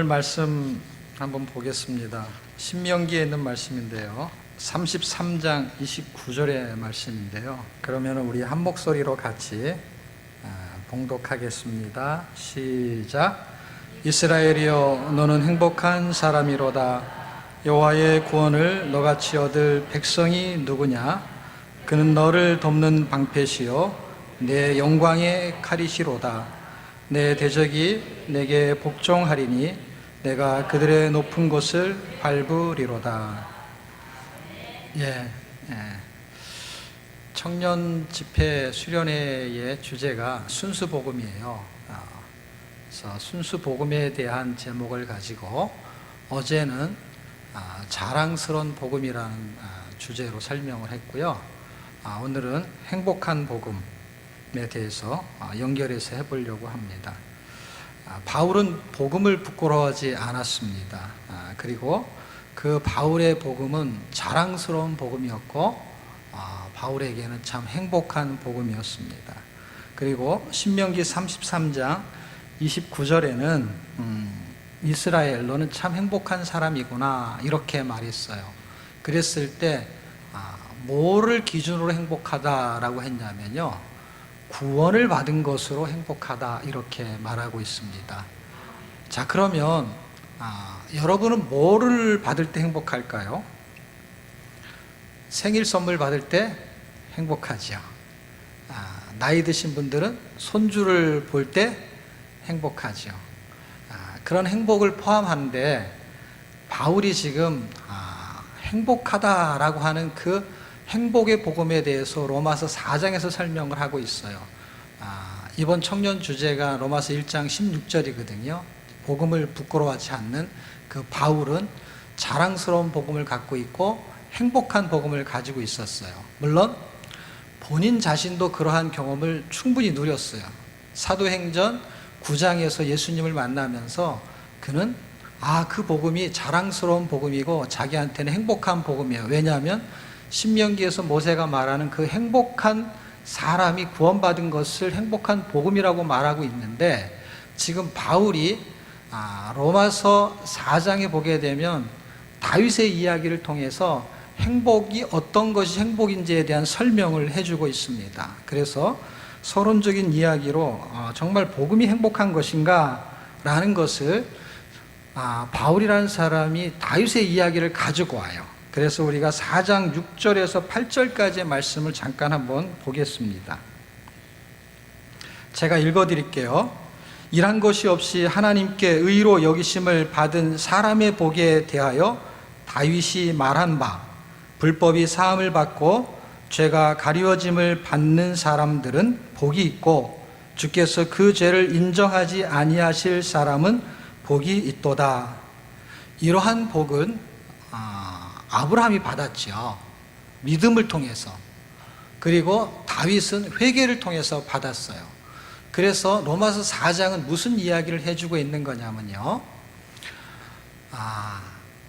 오늘 말씀 한번 보겠습니다. 신명기에 있는 말씀인데요. 33장 29절의 말씀인데요. 그러면 우리 한 목소리로 같이 봉독하겠습니다. 시작. 이스라엘이여, 너는 행복한 사람이로다. 여호와의 구원을 너같이 얻을 백성이 누구냐? 그는 너를 돕는 방패시요 내 영광의 칼이시로다. 내 대적이 내게 복종하리니 내가 그들의 높은 곳을 밟으리로다. 청년 집회 수련회의 주제가 순수복음이에요. 그래서 순수복음에 대한 제목을 가지고 어제는 자랑스러운 복음이라는 주제로 설명을 했고요. 오늘은 행복한 복음에 대해서 연결해서 해보려고 합니다. 바울은 복음을 부끄러워하지 않았습니다. 그리고 그 바울의 복음은 자랑스러운 복음이었고 바울에게는 참 행복한 복음이었습니다. 그리고 신명기 33장 29절에는 이스라엘, 너는 참 행복한 사람이구나 이렇게 말했어요. 그랬을 때 뭐를 기준으로 행복하다라고 했냐면요, 구원을 받은 것으로 행복하다 이렇게 말하고 있습니다. 자, 그러면 여러분은 뭐를 받을 때 행복할까요? 생일 선물 받을 때 행복하죠. 나이 드신 분들은 손주를 볼 때 행복하죠. 그런 행복을 포함하는데 바울이 지금 행복하다라고 하는 그 행복의 복음에 대해서 로마서 4장에서 설명을 하고 있어요. 이번 청년 주제가 로마서 1장 16절이거든요. 복음을 부끄러워하지 않는 그 바울은 자랑스러운 복음을 갖고 있고 행복한 복음을 가지고 있었어요. 물론 본인 자신도 그러한 경험을 충분히 누렸어요. 사도행전 9장에서 예수님을 만나면서 그는 그 복음이 자랑스러운 복음이고 자기한테는 행복한 복음이에요. 왜냐하면 신명기에서 모세가 말하는 그 행복한 사람이 구원받은 것을 행복한 복음이라고 말하고 있는데, 지금 바울이 로마서 4장에 보게 되면 다윗의 이야기를 통해서 행복이 어떤 것이 행복인지에 대한 설명을 해주고 있습니다. 그래서 서론적인 이야기로 정말 복음이 행복한 것인가 라는 것을 바울이라는 사람이 다윗의 이야기를 가지고 와요. 그래서 우리가 4장 6절에서 8절까지의 말씀을 잠깐 한번 보겠습니다. 제가 읽어드릴게요. 일한 것이 없이 하나님께 의로 여기심을 받은 사람의 복에 대하여 다윗이 말한 바, 불법이 사함을 받고 죄가 가리워짐을 받는 사람들은 복이 있고 주께서 그 죄를 인정하지 아니하실 사람은 복이 있도다. 이러한 복은 아브라함이 받았죠. 믿음을 통해서. 그리고 다윗은 회개를 통해서 받았어요. 그래서 로마서 4장은 무슨 이야기를 해주고 있는 거냐면요,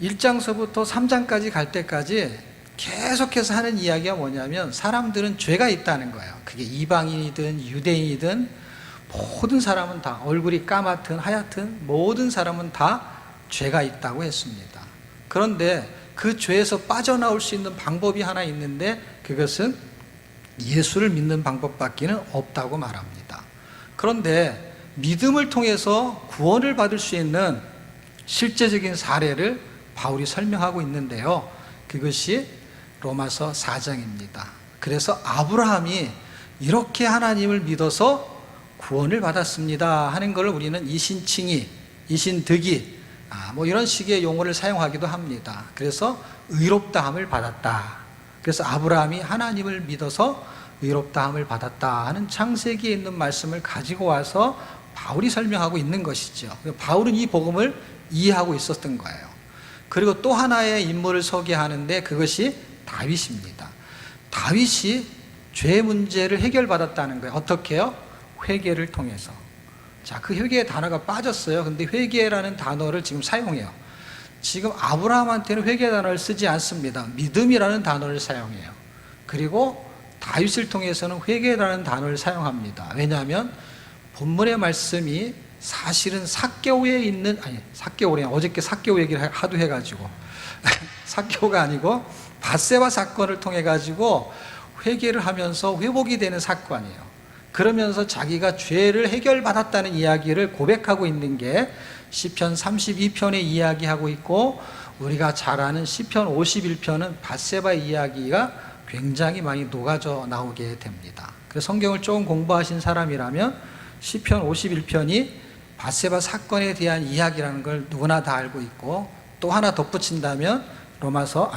1장서부터 3장까지 갈 때까지 계속해서 하는 이야기가 뭐냐면 사람들은 죄가 있다는 거예요. 그게 이방인이든 유대인이든 모든 사람은 다, 얼굴이 까맣든 하얗든 모든 사람은 다 죄가 있다고 했습니다. 그런데 그 죄에서 빠져나올 수 있는 방법이 하나 있는데 그것은 예수를 믿는 방법밖에는 없다고 말합니다. 그런데 믿음을 통해서 구원을 받을 수 있는 실제적인 사례를 바울이 설명하고 있는데요, 그것이 로마서 4장입니다. 그래서 아브라함이 이렇게 하나님을 믿어서 구원을 받았습니다 하는 걸 우리는 이신칭의, 이신득의 이런 식의 용어를 사용하기도 합니다. 그래서 의롭다함을 받았다. 그래서 아브라함이 하나님을 믿어서 의롭다함을 받았다 하는 창세기에 있는 말씀을 가지고 와서 바울이 설명하고 있는 것이죠. 바울은 이 복음을 이해하고 있었던 거예요. 그리고 또 하나의 인물을 소개하는데 그것이 다윗입니다. 다윗이 죄 문제를 해결받았다는 거예요. 어떻게요? 회개를 통해서. 자, 그 회개의 단어가 빠졌어요. 근데 회개라는 단어를 지금 사용해요. 지금 아브라함한테는 회개 단어를 쓰지 않습니다. 믿음이라는 단어를 사용해요. 그리고 다윗을 통해서는 회개라는 단어를 사용합니다. 왜냐하면 본문의 말씀이 사실은 삭개오에 있는, 아니 삭개오래, 어저께 삭개오 얘기를 하도 해가지고 삭개오가 아니고 밧세바 사건을 통해 가지고 회개를 하면서 회복이 되는 사건이에요. 그러면서 자기가 죄를 해결받았다는 이야기를 고백하고 있는 게 시편 32편에 이야기하고 있고, 우리가 잘 아는 시편 51편은 밧세바의 이야기가 굉장히 많이 녹아져 나오게 됩니다. 그래서 성경을 조금 공부하신 사람이라면 시편 51편이 밧세바 사건에 대한 이야기라는 걸 누구나 다 알고 있고, 또 하나 덧붙인다면 로마서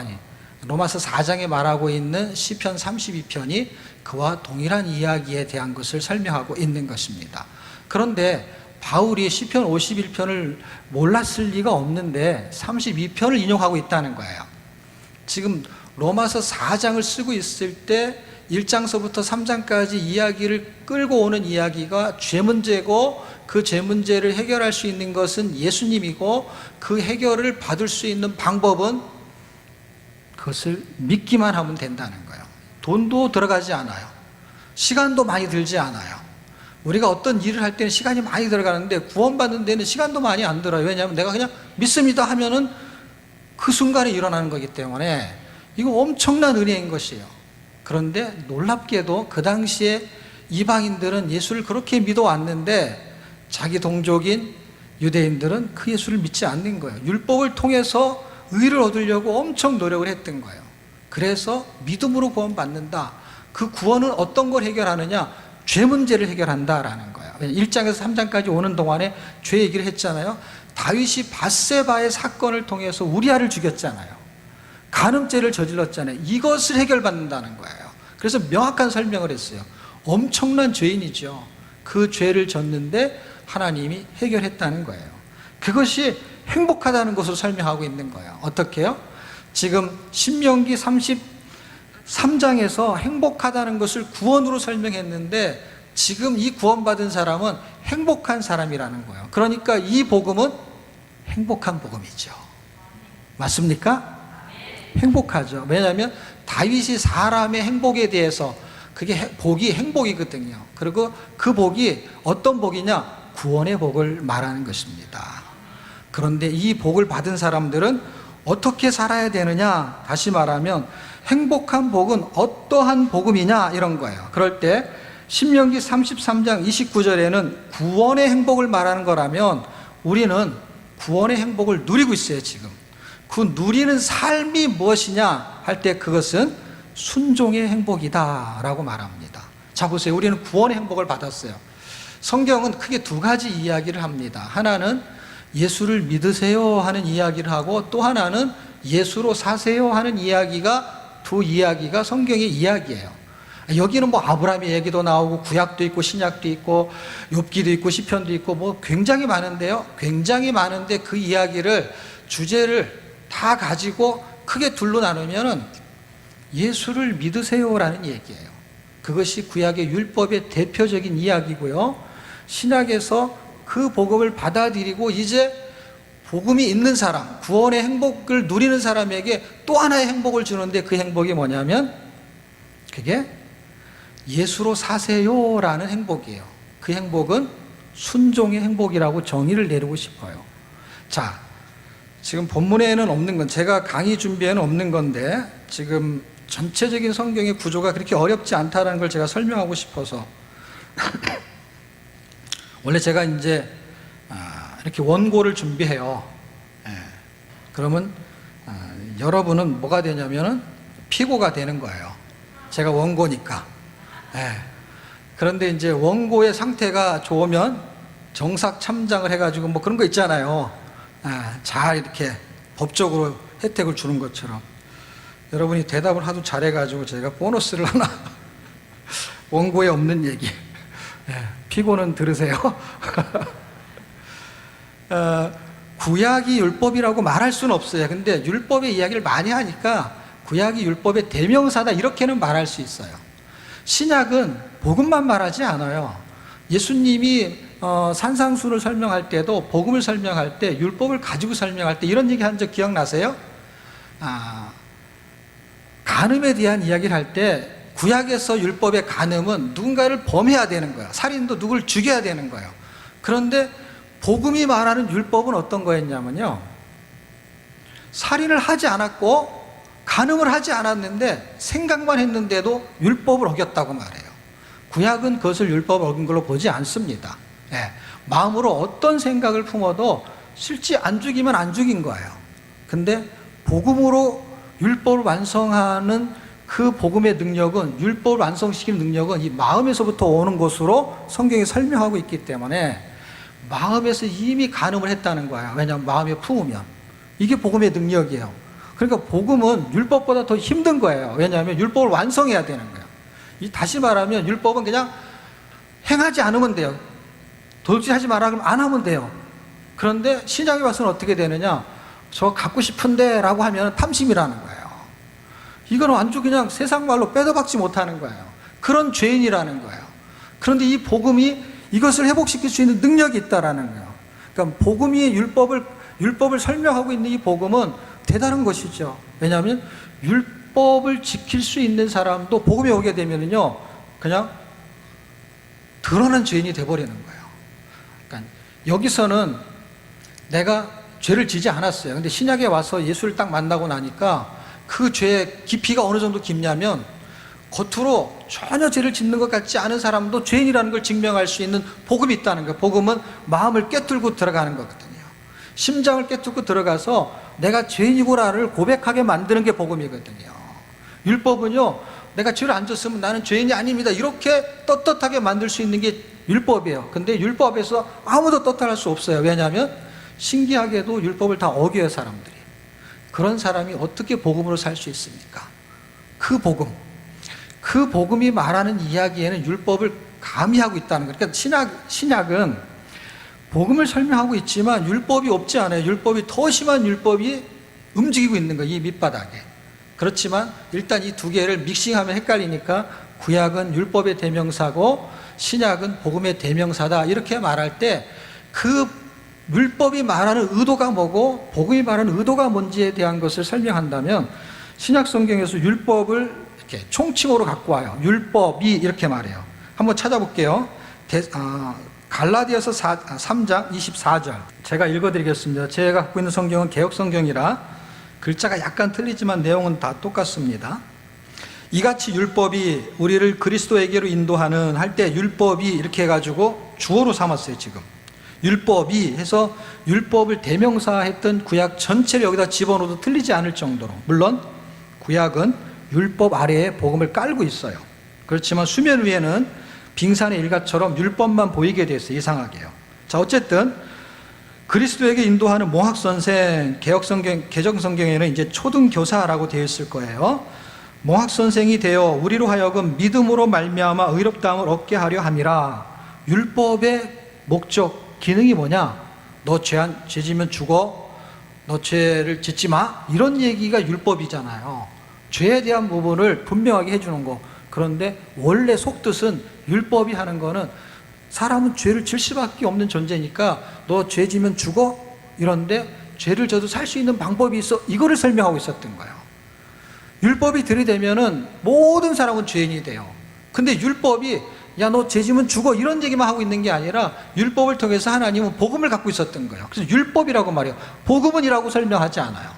4장에 말하고 있는 시편 32편이 그와 동일한 이야기에 대한 것을 설명하고 있는 것입니다. 그런데 바울이 시편 51편을 몰랐을 리가 없는데 32편을 인용하고 있다는 거예요. 지금 로마서 4장을 쓰고 있을 때 1장서부터 3장까지 이야기를 끌고 오는 이야기가 죄 문제고, 그 죄 문제를 해결할 수 있는 것은 예수님이고, 그 해결을 받을 수 있는 방법은 그것을 믿기만 하면 된다는 거예요. 돈도 들어가지 않아요. 시간도 많이 들지 않아요. 우리가 어떤 일을 할 때는 시간이 많이 들어가는데 구원받는 데는 시간도 많이 안 들어요. 왜냐하면 내가 그냥 믿습니다 하면은 그 순간에 일어나는 거기 때문에 이거 엄청난 은혜인 것이에요. 그런데 놀랍게도 그 당시에 이방인들은 예수를 그렇게 믿어왔는데 자기 동족인 유대인들은 그 예수를 믿지 않는 거예요. 율법을 통해서 의를 얻으려고 엄청 노력을 했던 거예요. 그래서 믿음으로 구원받는다. 그 구원은 어떤 걸 해결하느냐? 죄 문제를 해결한다라는 거예요. 1장에서 3장까지 오는 동안에 죄 얘기를 했잖아요. 다윗이 밧세바의 사건을 통해서 우리아를 죽였잖아요. 간음죄를 저질렀잖아요. 이것을 해결받는다는 거예요. 그래서 명확한 설명을 했어요. 엄청난 죄인이죠. 그 죄를 졌는데 하나님이 해결했다는 거예요. 그것이 행복하다는 것으로 설명하고 있는 거예요. 어떻게요? 지금 신명기 33장에서 행복하다는 것을 구원으로 설명했는데 지금 이 구원받은 사람은 행복한 사람이라는 거예요. 그러니까 이 복음은 행복한 복음이죠. 맞습니까? 행복하죠. 왜냐하면 다윗이 사람의 행복에 대해서, 그게 복이 행복이거든요. 그리고 그 복이 어떤 복이냐? 구원의 복을 말하는 것입니다. 그런데 이 복을 받은 사람들은 어떻게 살아야 되느냐? 다시 말하면 행복한 복은 어떠한 복음이냐? 이런 거예요. 그럴 때 신명기 33장 29절에는 구원의 행복을 말하는 거라면 우리는 구원의 행복을 누리고 있어요. 지금 그 누리는 삶이 무엇이냐 할 때 그것은 순종의 행복이다 라고 말합니다. 자 보세요. 우리는 구원의 행복을 받았어요. 성경은 크게 두 가지 이야기를 합니다. 하나는 예수를 믿으세요 하는 이야기를 하고, 또 하나는 예수로 사세요 하는 이야기가, 두 이야기가 성경의 이야기예요. 여기는 뭐 아브라함의 얘기도 나오고 구약도 있고 신약도 있고 욥기도 있고 시편도 있고 뭐 굉장히 많은데요. 굉장히 많은데 그 이야기를, 주제를 다 가지고 크게 둘로 나누면은 예수를 믿으세요라는 얘기예요. 그것이 구약의 율법의 대표적인 이야기고요. 신약에서 그 복음을 받아들이고 이제 복음이 있는 사람, 구원의 행복을 누리는 사람에게 또 하나의 행복을 주는데 그 행복이 뭐냐면 그게 예수로 사세요라는 행복이에요. 그 행복은 순종의 행복이라고 정의를 내리고 싶어요. 자, 지금 본문에는 없는 건, 제가 강의 준비에는 없는 건데 지금 전체적인 성경의 구조가 그렇게 어렵지 않다는 걸 제가 설명하고 싶어서 원래 제가 이제 이렇게 원고를 준비해요. 그러면 여러분은 뭐가 되냐면은 피고가 되는 거예요. 제가 원고니까. 그런데 이제 원고의 상태가 좋으면 정삭 참작을 해가지고 뭐 그런 거 있잖아요. 잘 이렇게 법적으로 혜택을 주는 것처럼. 여러분이 대답을 하도 잘해가지고 제가 보너스를 하나 원고에 없는 얘기. 피고는 들으세요. 구약이 율법이라고 말할 수는 없어요. 근데 율법의 이야기를 많이 하니까 구약이 율법의 대명사다 이렇게는 말할 수 있어요. 신약은 복음만 말하지 않아요. 예수님이 산상수를 설명할 때도, 복음을 설명할 때, 율법을 가지고 설명할 때 이런 얘기 한 적 기억나세요? 간음에 대한 이야기를 할 때 구약에서 율법의 간음은 누군가를 범해야 되는 거예요. 살인도 누굴 죽여야 되는 거예요. 그런데 복음이 말하는 율법은 어떤 거였냐면요, 살인을 하지 않았고 간음을 하지 않았는데 생각만 했는데도 율법을 어겼다고 말해요. 구약은 그것을 율법을 어긴 걸로 보지 않습니다. 예, 마음으로 어떤 생각을 품어도 실제 안 죽이면 안 죽인 거예요. 근데 복음으로 율법을 완성하는 그 복음의 능력은, 율법을 완성시키는 능력은 이 마음에서부터 오는 것으로 성경이 설명하고 있기 때문에 마음에서 이미 간음을 했다는 거예요. 왜냐하면 마음에 품으면. 이게 복음의 능력이에요. 그러니까 복음은 율법보다 더 힘든 거예요. 왜냐하면 율법을 완성해야 되는 거예요. 다시 말하면 율법은 그냥 행하지 않으면 돼요. 도둑질하지 마라 그러면 안 하면 돼요. 그런데 신약에 와서는 어떻게 되느냐, 저 갖고 싶은데 라고 하면 탐심이라는 거예요. 이건 완전 그냥 세상 말로 빼도 박지 못하는 거예요. 그런 죄인이라는 거예요. 그런데 이 복음이 이것을 회복시킬 수 있는 능력이 있다라는 거예요. 그러니까 복음이 율법을 설명하고 있는 이 복음은 대단한 것이죠. 왜냐하면 율법을 지킬 수 있는 사람도 복음에 오게 되면요, 그냥 드러난 죄인이 돼버리는 거예요. 그러니까 여기서는 내가 죄를 지지 않았어요. 근데 신약에 와서 예수를 딱 만나고 나니까 그 죄의 깊이가 어느 정도 깊냐면, 겉으로 전혀 죄를 짓는 것 같지 않은 사람도 죄인이라는 걸 증명할 수 있는 복음이 있다는 거예요. 복음은 마음을 꿰뚫고 들어가는 거거든요. 심장을 꿰뚫고 들어가서 내가 죄인이구나를 고백하게 만드는 게 복음이거든요. 율법은요, 내가 죄를 안 졌으면 나는 죄인이 아닙니다, 이렇게 떳떳하게 만들 수 있는 게 율법이에요. 근데 율법에서 아무도 떳떳할 수 없어요. 왜냐하면 신기하게도 율법을 다 어겨요, 사람들이. 그런 사람이 어떻게 복음으로 살 수 있습니까? 그 복음이 말하는 이야기에는 율법을 가미하고 있다는 거예요. 그러니까 신약은 복음을 설명하고 있지만 율법이 없지 않아요. 율법이 더 심한 율법이 움직이고 있는 거예요, 이 밑바닥에. 그렇지만 일단 이 두 개를 믹싱하면 헷갈리니까 구약은 율법의 대명사고 신약은 복음의 대명사다, 이렇게 말할 때 그 율법이 말하는 의도가 뭐고 복음이 말하는 의도가 뭔지에 대한 것을 설명한다면, 신약 성경에서 율법을 이렇게 총칭으로 갖고 와요. 율법이 이렇게 말해요. 한번 찾아볼게요. 갈라디아서 3장 24절 제가 읽어드리겠습니다. 제가 갖고 있는 성경은 개역성경이라 글자가 약간 틀리지만 내용은 다 똑같습니다. 이같이 율법이 우리를 그리스도에게로 인도하는 할 때 율법이 이렇게 해가지고 주어로 삼았어요. 지금 율법이 해서 율법을 대명사했던 구약 전체를 여기다 집어넣어도 틀리지 않을 정도로, 물론 구약은 율법 아래에 복음을 깔고 있어요. 그렇지만 수면 위에는 빙산의 일각처럼 율법만 보이게 됐어요. 이상하게요. 자, 어쨌든 그리스도에게 인도하는 몽학선생, 개정성경에는 이제 초등교사라고 되어 있을 거예요. 몽학선생이 되어 우리로 하여금 믿음으로 말미암아 의롭다함을 얻게 하려 함이라. 율법의 목적, 기능이 뭐냐? 너 죄 지면 죽어, 너 죄를 짓지 마, 이런 얘기가 율법이잖아요. 죄에 대한 부분을 분명하게 해주는 거. 그런데 원래 속뜻은 율법이 하는 거는 사람은 죄를 질 수밖에 없는 존재니까 너 죄 지면 죽어? 이런데 죄를 져도 살 수 있는 방법이 있어, 이거를 설명하고 있었던 거예요. 율법이 들이대면은 모든 사람은 죄인이 돼요. 근데 율법이 야, 너 죄 지면 죽어, 이런 얘기만 하고 있는 게 아니라 율법을 통해서 하나님은 복음을 갖고 있었던 거예요. 그래서 율법이라고 말해요. 복음은이라고 설명하지 않아요.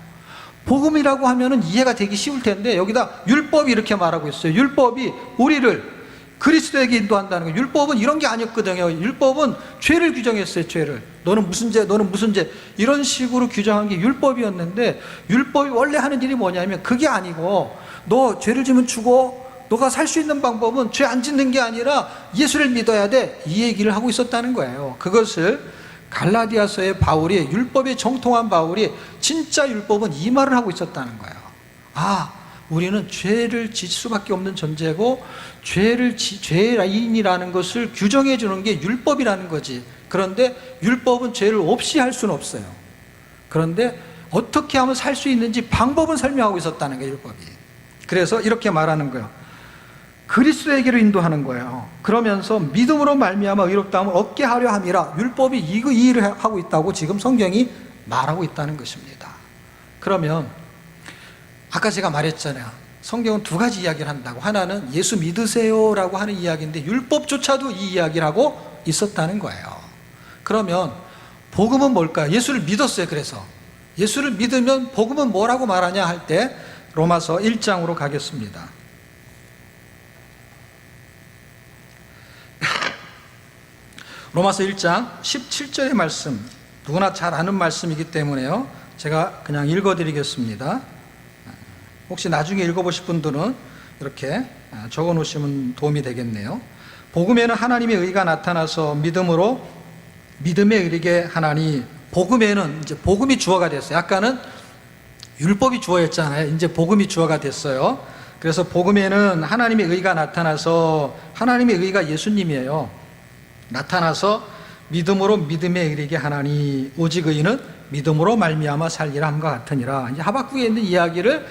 복음이라고 하면은 이해가 되기 쉬울 텐데 여기다 율법이 이렇게 말하고 있어요. 율법이 우리를 그리스도에게 인도한다는 거예요. 율법은 이런 게 아니었거든요. 율법은 죄를 규정했어요. 죄를. 너는 무슨 죄, 너는 무슨 죄, 이런 식으로 규정한 게 율법이었는데, 율법이 원래 하는 일이 뭐냐면 그게 아니고 너 죄를 지면 죽어, 너가 살 수 있는 방법은 죄 안 짓는 게 아니라 예수를 믿어야 돼, 이 얘기를 하고 있었다는 거예요. 그것을 갈라디아서의 바울이, 율법에 정통한 바울이 진짜 율법은 이 말을 하고 있었다는 거예요. 아, 우리는 죄를 질 수밖에 없는 존재고 죄인이라는 것을 규정해 주는 게 율법이라는 거지. 그런데 율법은 죄를 없이 할 수는 없어요. 그런데 어떻게 하면 살 수 있는지 방법은 설명하고 있었다는 거예요, 율법이. 그래서 이렇게 말하는 거예요. 그리스도에게로 인도하는 거예요. 그러면서 믿음으로 말미암아 의롭다함을 얻게 하려 함이라. 율법이 이 일을 하고 있다고 지금 성경이 말하고 있다는 것입니다. 그러면 아까 제가 말했잖아요. 성경은 두 가지 이야기를 한다고. 하나는 예수 믿으세요라고 하는 이야기인데 율법조차도 이 이야기를 하고 있었다는 거예요. 그러면 복음은 뭘까요? 예수를 믿었어요. 그래서 예수를 믿으면 복음은 뭐라고 말하냐 할 때 로마서 1장으로 가겠습니다. 로마서 1장 17절의 말씀, 누구나 잘 아는 말씀이기 때문에요, 제가 그냥 읽어드리겠습니다. 혹시 나중에 읽어보실 분들은 이렇게 적어 놓으시면 도움이 되겠네요. 복음에는 하나님의 의가 나타나서 믿음으로 믿음에 이르게 하나니. 복음에는 이제 복음이 주어가 됐어요. 아까는 율법이 주어였잖아요. 이제 복음이 주어가 됐어요. 그래서 복음에는 하나님의 의가 나타나서, 하나님의 의가 예수님이에요. 나타나서 믿음으로 믿음에 이르게 하나니. 오직 의인은 믿음으로 말미암아 살리라 함과 같으니라. 이제 하박국에 있는 이야기를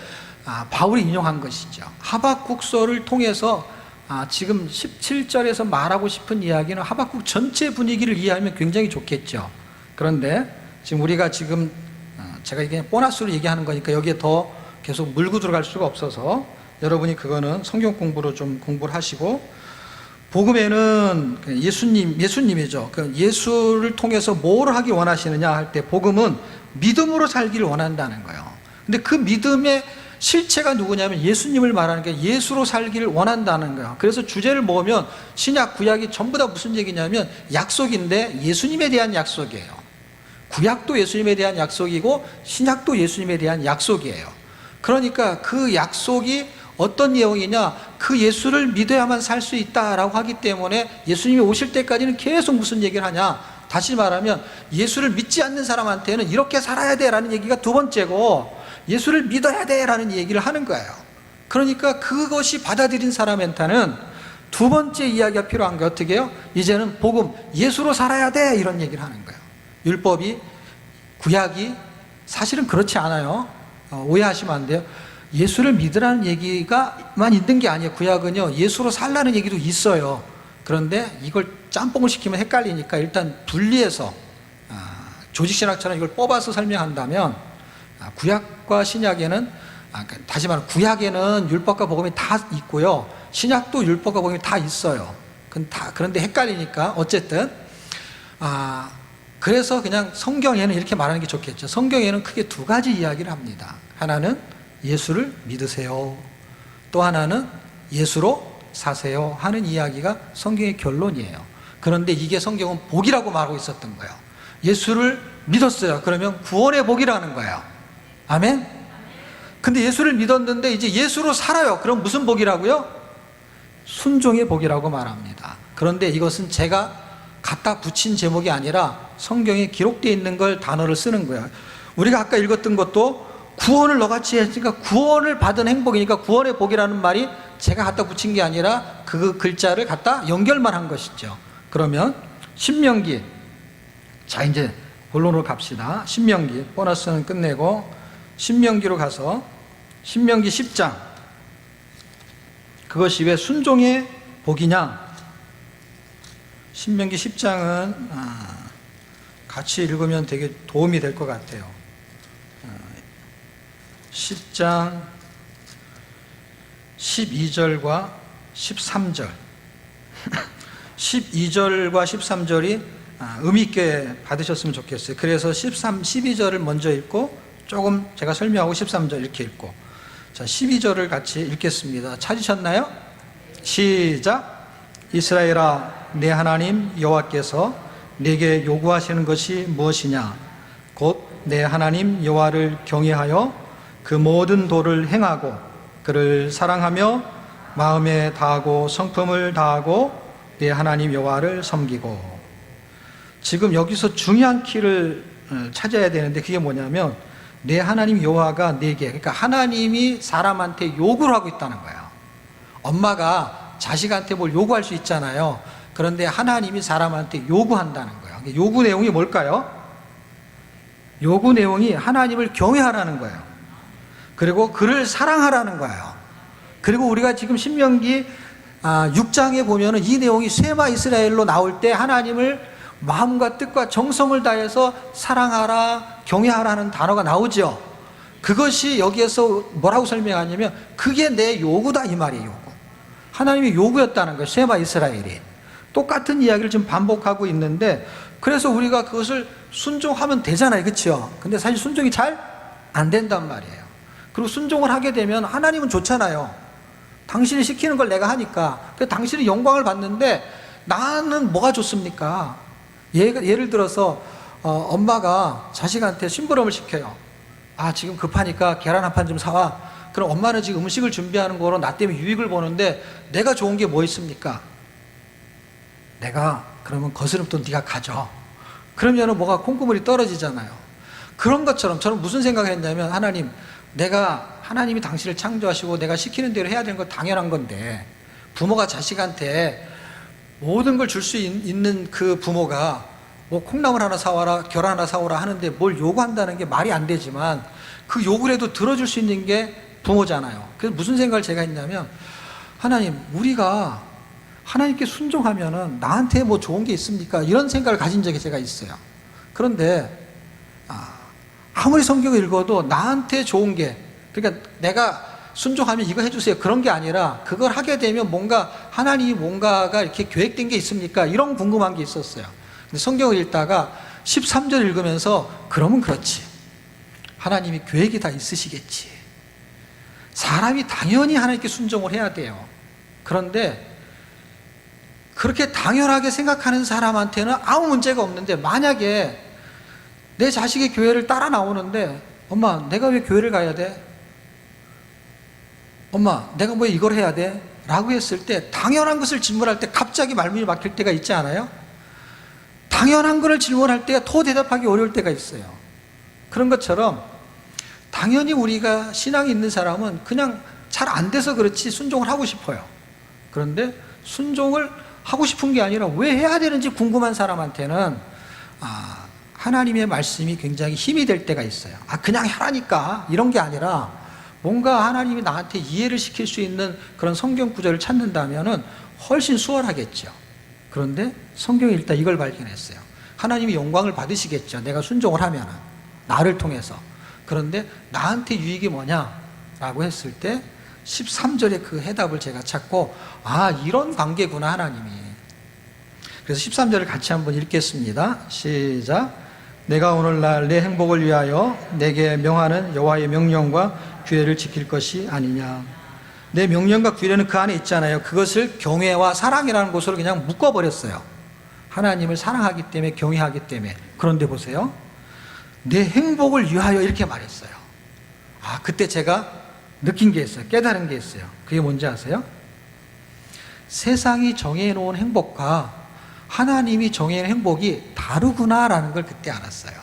바울이 인용한 것이죠. 하박국서를 통해서 지금 17절에서 말하고 싶은 이야기는 하박국 전체 분위기를 이해하면 굉장히 좋겠죠. 그런데 지금 우리가 지금 제가 이게 보너스로 얘기하는 거니까 여기에 더 계속 물고 들어갈 수가 없어서 여러분이 그거는 성경 공부로 좀 공부를 하시고, 복음에는 예수님이죠. 예수를 통해서 뭘 하기 원하시느냐 할 때 복음은 믿음으로 살기를 원한다는 거예요. 근데 그 믿음의 실체가 누구냐면 예수님을 말하는 게 예수로 살기를 원한다는 거예요. 그래서 주제를 모으면 신약 구약이 전부 다 무슨 얘기냐면 약속인데 예수님에 대한 약속이에요. 구약도 예수님에 대한 약속이고 신약도 예수님에 대한 약속이에요. 그러니까 그 약속이 어떤 내용이냐, 그 예수를 믿어야만 살 수 있다라고 하기 때문에 예수님이 오실 때까지는 계속 무슨 얘기를 하냐, 다시 말하면 예수를 믿지 않는 사람한테는 이렇게 살아야 돼라는 얘기가 두 번째고, 예수를 믿어야 돼라는 얘기를 하는 거예요. 그러니까 그것이 받아들인 사람한테는 두 번째 이야기가 필요한 게 어떻게 해요? 이제는 복음, 예수로 살아야 돼, 이런 얘기를 하는 거예요. 율법이, 구약이 사실은 그렇지 않아요. 오해하시면 안 돼요. 예수를 믿으라는 얘기가만 있는 게 아니에요. 구약은요, 예수로 살라는 얘기도 있어요. 그런데 이걸 짬뽕을 시키면 헷갈리니까 일단 분리해서 조직신학처럼 이걸 뽑아서 설명한다면, 구약과 신약에는, 다시 말하면 구약에는 율법과 복음이 다 있고요, 신약도 율법과 복음이 다 있어요. 그런데 헷갈리니까 어쨌든 그래서 그냥 성경에는 이렇게 말하는 게 좋겠죠. 성경에는 크게 두 가지 이야기를 합니다. 하나는 예수를 믿으세요, 또 하나는 예수로 사세요 하는 이야기가 성경의 결론이에요. 그런데 이게 성경은 복이라고 말하고 있었던 거예요. 예수를 믿었어요. 그러면 구원의 복이라는 거예요. 아멘? 근데 예수를 믿었는데 이제 예수로 살아요. 그럼 무슨 복이라고요? 순종의 복이라고 말합니다. 그런데 이것은 제가 갖다 붙인 제목이 아니라 성경에 기록되어 있는 걸, 단어를 쓰는 거예요. 우리가 아까 읽었던 것도 구원을 너같이 했으니까 구원을 받은 행복이니까 구원의 복이라는 말이 제가 갖다 붙인 게 아니라 그 글자를 갖다 연결만 한 것이죠. 그러면 신명기, 자 이제 본론으로 갑시다. 신명기, 보너스는 끝내고 신명기로 가서 신명기 10장, 그것이 왜 순종의 복이냐. 신명기 10장은 같이 읽으면 되게 도움이 될 것 같아요. 10장 12절과 13절 12절과 13절이 의미 있게 받으셨으면 좋겠어요. 그래서 13, 12절을 먼저 읽고 조금 제가 설명하고 13절 이렇게 읽고, 자 12절을 같이 읽겠습니다. 찾으셨나요? 시작. 이스라엘아, 내 하나님 여호와께서 내게 요구하시는 것이 무엇이냐? 곧 내 하나님 여호와를 경외하여 그 모든 도를 행하고 그를 사랑하며 마음에 다하고 성품을 다하고 내 하나님 여호와를 섬기고. 지금 여기서 중요한 키를 찾아야 되는데 그게 뭐냐면 내 하나님 여호와가 내게, 그러니까 하나님이 사람한테 요구를 하고 있다는 거예요. 엄마가 자식한테 뭘 요구할 수 있잖아요. 그런데 하나님이 사람한테 요구한다는 거예요. 요구 내용이 뭘까요? 요구 내용이 하나님을 경외하라는 거예요. 그리고 그를 사랑하라는 거예요. 그리고 우리가 지금 신명기 6장에 보면은 이 내용이 쉐마 이스라엘로 나올 때 하나님을 마음과 뜻과 정성을 다해서 사랑하라, 경외하라는 단어가 나오죠. 그것이 여기에서 뭐라고 설명하냐면 그게 내 요구다 이 말이에요. 요구. 하나님의 요구였다는 거예요. 쉐마 이스라엘이. 똑같은 이야기를 지금 반복하고 있는데 그래서 우리가 그것을 순종하면 되잖아요. 그렇죠? 근데 사실 순종이 잘 안 된단 말이에요. 그리고 순종을 하게 되면 하나님은 좋잖아요. 당신이 시키는 걸 내가 하니까. 그래서 당신이 영광을 받는데 나는 뭐가 좋습니까? 예를 들어서 엄마가 자식한테 심부름을 시켜요. 아, 지금 급하니까 계란 한 판 좀 사와. 그럼 엄마는 지금 음식을 준비하는 거로 나 때문에 유익을 보는데 내가 좋은 게 뭐 있습니까? 내가 그러면 거스름돈 네가 가져. 그러면 뭐가 콩고물이 떨어지잖아요. 그런 것처럼 저는 무슨 생각을 했냐면, 하나님이 당신을 창조하시고 내가 시키는 대로 해야 되는 건 당연한 건데, 부모가 자식한테 모든 걸 줄 수 있는 그 부모가 뭐 콩나물 하나 사와라, 계란 하나 사오라 하는데 뭘 요구한다는 게 말이 안 되지만, 그 요구를 해도 들어줄 수 있는 게 부모잖아요. 그래서 무슨 생각을 제가 했냐면, 하나님, 우리가 하나님께 순종하면은 나한테 뭐 좋은 게 있습니까? 이런 생각을 가진 적이 제가 있어요. 그런데 아무리 성경을 읽어도 나한테 좋은 게, 그러니까 내가 순종하면 이거 해주세요, 그런 게 아니라 그걸 하게 되면 뭔가 하나님이 뭔가가 이렇게 계획된 게 있습니까? 이런 궁금한 게 있었어요. 근데 성경을 읽다가 13절 읽으면서, 그러면 그렇지, 하나님이 계획이 다 있으시겠지. 사람이 당연히 하나님께 순종을 해야 돼요. 그런데 그렇게 당연하게 생각하는 사람한테는 아무 문제가 없는데, 만약에 내 자식이 교회를 따라 나오는데, 엄마, 내가 왜 교회를 가야 돼? 엄마, 내가 왜 이걸 해야 돼? 라고 했을 때, 당연한 것을 질문할 때 갑자기 말문이 막힐 때가 있지 않아요? 당연한 것을 질문할 때가 더 대답하기 어려울 때가 있어요. 그런 것처럼 당연히 우리가 신앙이 있는 사람은 그냥 잘 안 돼서 그렇지 순종을 하고 싶어요. 그런데 순종을 하고 싶은 게 아니라 왜 해야 되는지 궁금한 사람한테는 하나님의 말씀이 굉장히 힘이 될 때가 있어요. 그냥 하라니까, 이런 게 아니라 뭔가 하나님이 나한테 이해를 시킬 수 있는 그런 성경 구절을 찾는다면은 훨씬 수월하겠죠. 그런데 성경에 일단 이걸 발견했어요. 하나님이 영광을 받으시겠죠, 내가 순종을 하면은, 나를 통해서. 그런데 나한테 유익이 뭐냐라고 했을 때 13절의 그 해답을 제가 찾고, 이런 관계구나, 하나님이. 그래서 13절을 같이 한번 읽겠습니다. 시작. 내가 오늘날 내 행복을 위하여 내게 명하는 여호와의 명령과 규례를 지킬 것이 아니냐. 내 명령과 규례는 그 안에 있잖아요. 그것을 경외와 사랑이라는 것으로 그냥 묶어버렸어요. 하나님을 사랑하기 때문에, 경외하기 때문에. 그런데 보세요, 내 행복을 위하여 이렇게 말했어요. 그때 제가 느낀 게 있어요. 깨달은 게 있어요. 그게 뭔지 아세요? 세상이 정해놓은 행복과 하나님이 정해놓은 행복이 다르구나라는 걸 그때 알았어요.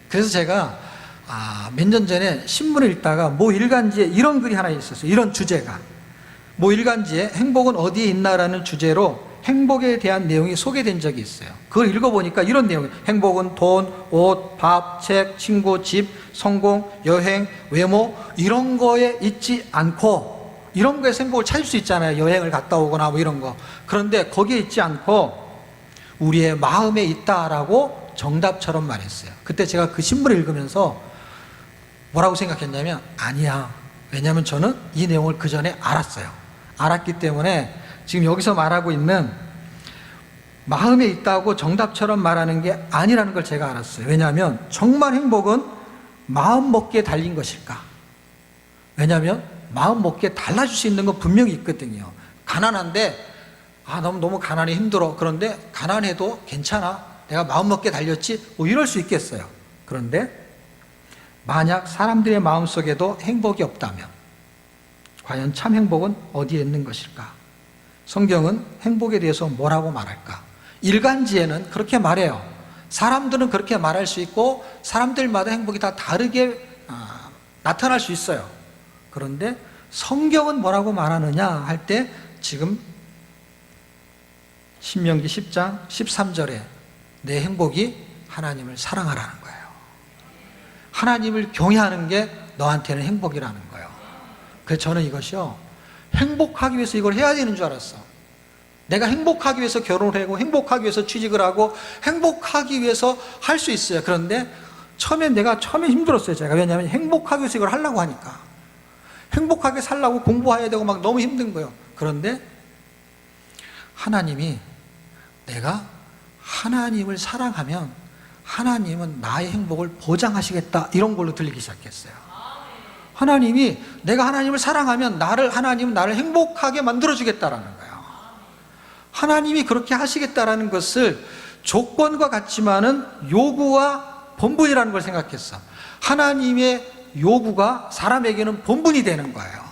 그래서 제가 몇 년 전에 신문을 읽다가 모 일간지에 이런 글이 하나 있었어요. 이런 주제가, 모 일간지에 행복은 어디에 있나라는 주제로 행복에 대한 내용이 소개된 적이 있어요. 그걸 읽어보니까 이런 내용이에요. 행복은 돈, 옷, 밥, 책, 친구, 집, 성공, 여행, 외모, 이런 거에 있지 않고, 이런 거에서 행복을 찾을 수 있잖아요. 여행을 갔다 오거나 뭐 이런 거. 그런데 거기에 있지 않고 우리의 마음에 있다라고 정답처럼 말했어요. 그때 제가 그 신문을 읽으면서 뭐라고 생각했냐면, 아니야. 왜냐하면 저는 이 내용을 그 전에 알았어요. 알았기 때문에 지금 여기서 말하고 있는 마음에 있다고 정답처럼 말하는 게 아니라는 걸 제가 알았어요. 왜냐하면 정말 행복은 마음 먹기에 달린 것일까? 왜냐하면 마음 먹기에 달라질 수 있는 건 분명히 있거든요. 가난한데 너무 가난해, 힘들어. 그런데 가난해도 괜찮아, 내가 마음 먹기에 달렸지, 뭐 이럴 수 있겠어요. 그런데 만약 사람들의 마음속에도 행복이 없다면 과연 참 행복은 어디에 있는 것일까? 성경은 행복에 대해서 뭐라고 말할까? 일간지에는 그렇게 말해요. 사람들은 그렇게 말할 수 있고 사람들마다 행복이 다 다르게 나타날 수 있어요. 그런데 성경은 뭐라고 말하느냐 할 때, 지금 신명기 10장 13절에 내 행복이 하나님을 사랑하라는 거예요. 하나님을 경외하는 게 너한테는 행복이라는 거예요. 그래서 저는 이것이요, 행복하기 위해서 이걸 해야 되는 줄 알았어. 내가 행복하기 위해서 결혼을 하고, 행복하기 위해서 취직을 하고, 행복하기 위해서 할 수 있어요. 그런데 처음에 힘들었어요, 제가. 왜냐하면 행복하기 위해서 이걸 하려고 하니까. 행복하게 살려고 공부해야 되고 막 너무 힘든 거예요. 그런데 하나님이 내가 하나님을 사랑하면 하나님은 나의 행복을 보장하시겠다, 이런 걸로 들리기 시작했어요. 하나님이, 내가 하나님을 사랑하면 하나님은 나를 행복하게 만들어주겠다라는 거예요. 하나님이 그렇게 하시겠다라는 것을 조건과 같지만은 요구와 본분이라는 걸 생각했어. 하나님의 요구가 사람에게는 본분이 되는 거예요.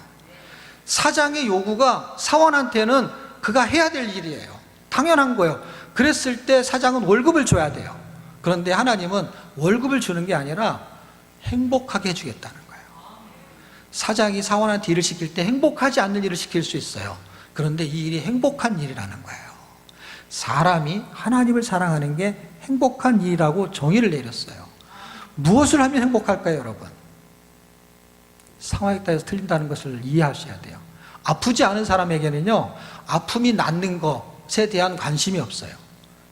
사장의 요구가 사원한테는 그가 해야 될 일이에요. 당연한 거예요. 그랬을 때 사장은 월급을 줘야 돼요. 그런데 하나님은 월급을 주는 게 아니라 행복하게 해주겠다는 거예요. 사장이 사원한테 일을 시킬 때 행복하지 않는 일을 시킬 수 있어요. 그런데 이 일이 행복한 일이라는 거예요. 사람이 하나님을 사랑하는 게 행복한 일이라고 정의를 내렸어요. 무엇을 하면 행복할까요, 여러분? 상황에 따라서 틀린다는 것을 이해하셔야 돼요. 아프지 않은 사람에게는요, 아픔이 낫는 것에 대한 관심이 없어요.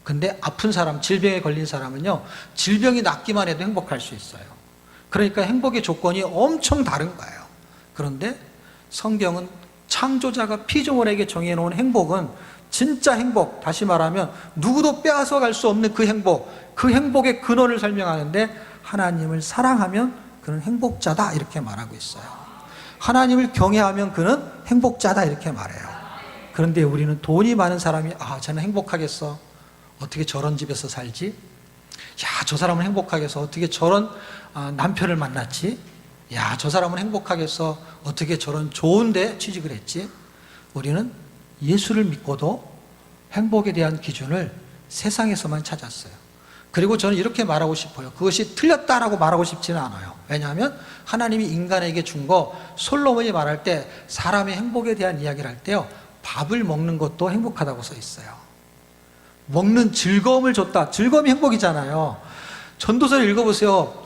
근데 아픈 사람, 질병에 걸린 사람은요, 질병이 낫기만 해도 행복할 수 있어요. 그러니까 행복의 조건이 엄청 다른 거예요. 그런데 성경은 창조자가 피조물에게 정해놓은 행복은 진짜 행복, 다시 말하면 누구도 빼앗아 갈 수 없는 그 행복, 그 행복의 근원을 설명하는데 하나님을 사랑하면 그는 행복자다, 이렇게 말하고 있어요. 하나님을 경외하면 그는 행복자다, 이렇게 말해요. 그런데 우리는 돈이 많은 사람이, 저는 행복하겠어, 어떻게 저런 집에서 살지? 야, 저 사람은 행복하겠어, 어떻게 저런 남편을 만났지? 야, 저 사람은 행복하겠어, 어떻게 저런 좋은데 취직을 했지? 우리는 예수를 믿고도 행복에 대한 기준을 세상에서만 찾았어요. 그리고 저는 이렇게 말하고 싶어요. 그것이 틀렸다라고 말하고 싶지는 않아요. 왜냐하면 하나님이 인간에게 준 거, 솔로몬이 말할 때 사람의 행복에 대한 이야기를 할 때요, 밥을 먹는 것도 행복하다고 써 있어요. 먹는 즐거움을 줬다. 즐거움이 행복이잖아요. 전도서를 읽어보세요.